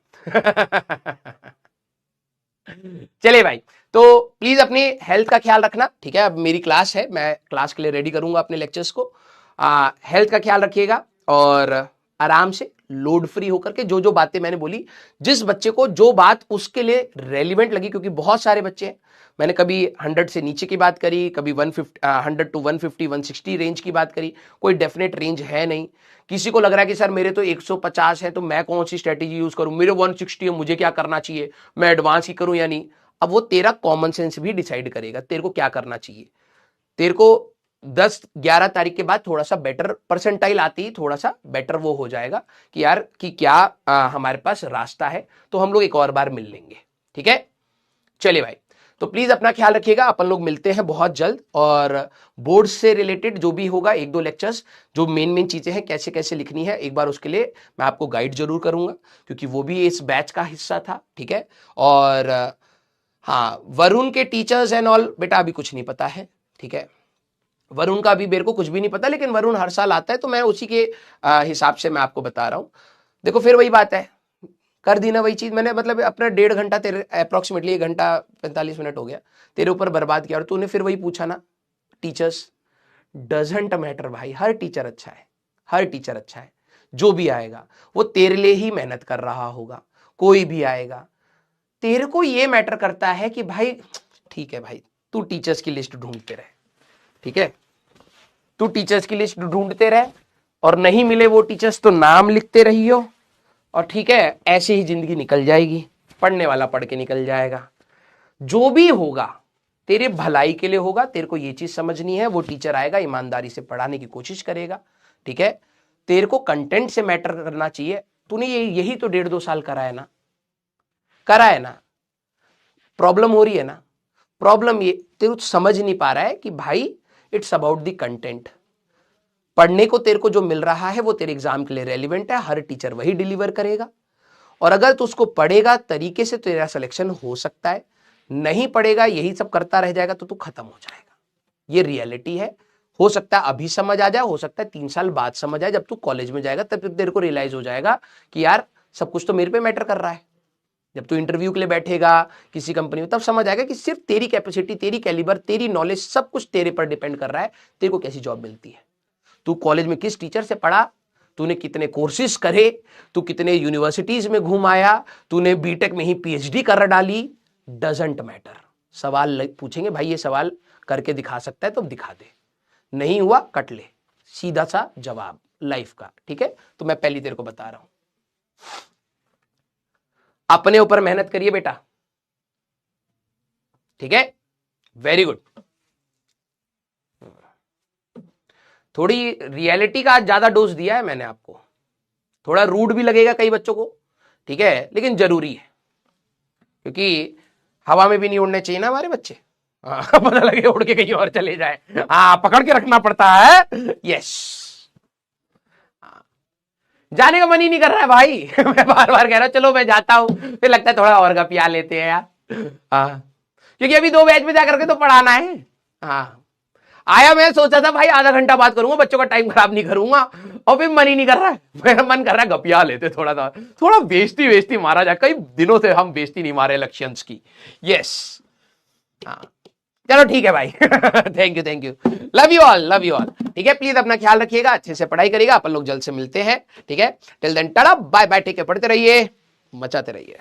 चलिए भाई, तो प्लीज अपनी हेल्थ का ख्याल रखना, ठीक है? अब मेरी क्लास है, मैं क्लास के लिए रेडी करूंगा अपने लेक्चर्स को। हेल्थ का ख्याल रखिएगा और आराम से लोड फ्री होकर के जो जो बातें मैंने बोली, जिस बच्चे को जो बात उसके लिए रेलिवेंट लगी, क्योंकि बहुत सारे बच्चे हैं, मैंने कभी 100 से नीचे की बात करी, कभी 100 to 150 160 रेंज की बात करी, कोई डेफिनेट रेंज है नहीं। किसी को लग रहा है कि सर मेरे तो 150 है तो मैं कौन सी स्ट्रेटेजी यूज करूं, मेरे 160 है मुझे क्या करना चाहिए, मैं एडवांस ही करूं या नहीं? अब वो तेरा कॉमन सेंस भी डिसाइड करेगा तेरे को क्या करना चाहिए। तेरे को 10-11 तारीख के बाद थोड़ा सा बेटर परसेंटाइल आती ही थोड़ा सा बेटर वो हो जाएगा कि यार कि क्या हमारे पास रास्ता है, तो हम लोग एक और बार मिल लेंगे, ठीक है? चलिए भाई, तो प्लीज अपना ख्याल रखिएगा, अपन लोग मिलते हैं बहुत जल्द। और बोर्ड से रिलेटेड जो भी होगा 1-2 लेक्चर्स, जो मेन चीजें हैं कैसे कैसे लिखनी है, एक बार उसके लिए मैं आपको गाइड जरूर करूंगा, क्योंकि वो भी इस बैच का हिस्सा था, ठीक है? और हाँ, वरुण के टीचर्स एंड ऑल बेटा अभी कुछ नहीं पता है, ठीक है? वरुण का अभी मेरे को कुछ भी नहीं पता, लेकिन वरुण हर साल आता है तो मैं उसी के हिसाब से मैं आपको बता रहा हूं। देखो फिर वही बात है, कर दी ना वही चीज मैंने, मतलब अपना 1.5 घंटा तेरे अप्रोक्सीमेटली 1 घंटा 45 मिनट हो गया तेरे ऊपर बर्बाद किया, और तूने फिर वही पूछा ना। टीचर्स डजंट मैटर भाई, हर टीचर अच्छा है, हर टीचर अच्छा है। जो भी आएगा वो तेरे लिए ही मेहनत कर रहा होगा, कोई भी आएगा। तेरे को ये मैटर करता है कि भाई ठीक है भाई, तू टीचर्स की लिस्ट ढूंढते रहे, ठीक है? तू टीचर्स की लिस्ट ढूंढते रहे, और नहीं मिले वो टीचर्स तो नाम लिखते रहियो, और ठीक है ऐसे ही जिंदगी निकल जाएगी, पढ़ने वाला पढ़ के निकल जाएगा। जो भी होगा तेरे भलाई के लिए होगा, तेरे को ये चीज समझनी है। वो टीचर आएगा, ईमानदारी से पढ़ाने की कोशिश करेगा, ठीक है। तेरे को कंटेंट से मैटर करना चाहिए। तूने यही तो 1.5-2 साल करा है ना, करा है ना। प्रॉब्लम हो रही है ना, प्रॉब्लम ये तेरे समझ नहीं पा रहा है कि भाई इट्स अबाउट द कंटेंट। पढ़ने को तेरे को जो मिल रहा है वो तेरे एग्जाम के लिए रेलिवेंट है, हर टीचर वही डिलीवर करेगा। और अगर तू उसको पढ़ेगा तरीके से तो तेरा सिलेक्शन हो सकता है, नहीं पढ़ेगा यही सब करता रह जाएगा तो तू खत्म हो जाएगा। ये रियलिटी है। हो सकता है अभी समझ आ जाए, हो सकता है 3 साल बाद समझ आए, जब तू कॉलेज में जाएगा तब तेरे को रियलाइज हो जाएगा कि यार सब कुछ तो मेरे पे मैटर कर रहा है। जब तू इंटरव्यू के लिए बैठेगा किसी कंपनी में, तब समझ आएगा कि सिर्फ तेरी कैपेसिटी, तेरी कैलिबर, तेरी नॉलेज, सब कुछ तेरे पर डिपेंड कर रहा है तेरे को कैसी जॉब मिलती है। तू कॉलेज में किस टीचर से पढ़ा, तूने कितने कोर्सेज करे, तू कितने यूनिवर्सिटीज में घूम आया, तूने बीटेक में ही पीएचडी कर डाली, डजंट मैटर। सवाल पूछेंगे, भाई ये सवाल करके दिखा सकता है तो दिखा दे, नहीं हुआ कट ले, सीधा सा जवाब लाइफ का, ठीक है। तो मैं पहली तेरे को बता रहा हूं, अपने ऊपर मेहनत करिए बेटा, ठीक है। Very good. थोड़ी रियलिटी का आज ज्यादा डोज दिया है मैंने आपको, थोड़ा रूड भी लगेगा कई बच्चों को, ठीक है, लेकिन जरूरी है, क्योंकि हवा में भी नहीं उड़ने चाहिए ना हमारे बच्चे। पता लगे उड़ के कहीं और चले जाए, हाँ पकड़ के रखना पड़ता है। यस, जाने का मन ही नहीं कर रहा है भाई। मैं बार बार कह रहा हूं चलो मैं जाता हूं, फिर लगता है थोड़ा और गपिया लेते हैं यार। हाँ, क्योंकि अभी 2 बैच में जाकर के तो पढ़ाना है। हाँ, आया मैं सोचा था भाई आधा घंटा बात करूंगा, बच्चों का टाइम खराब नहीं करूंगा, और फिर मन ही नहीं कर रहा है। मेरा मन कर रहा है गपिया लेते, थोड़ा बेइज्जती मारा जाए। कई दिनों से हम बेइज्जती नहीं मारे इलेक्शंस की। यस, हाँ चलो ठीक है भाई। Thank you, love you all, ठीक है। प्लीज अपना ख्याल रखिएगा, अच्छे से पढ़ाई करिएगा, अपन लोग जल्द से मिलते हैं, ठीक है। Till then tata bye bye, ठीक है, पढ़ते रहिए, मचाते रहिए।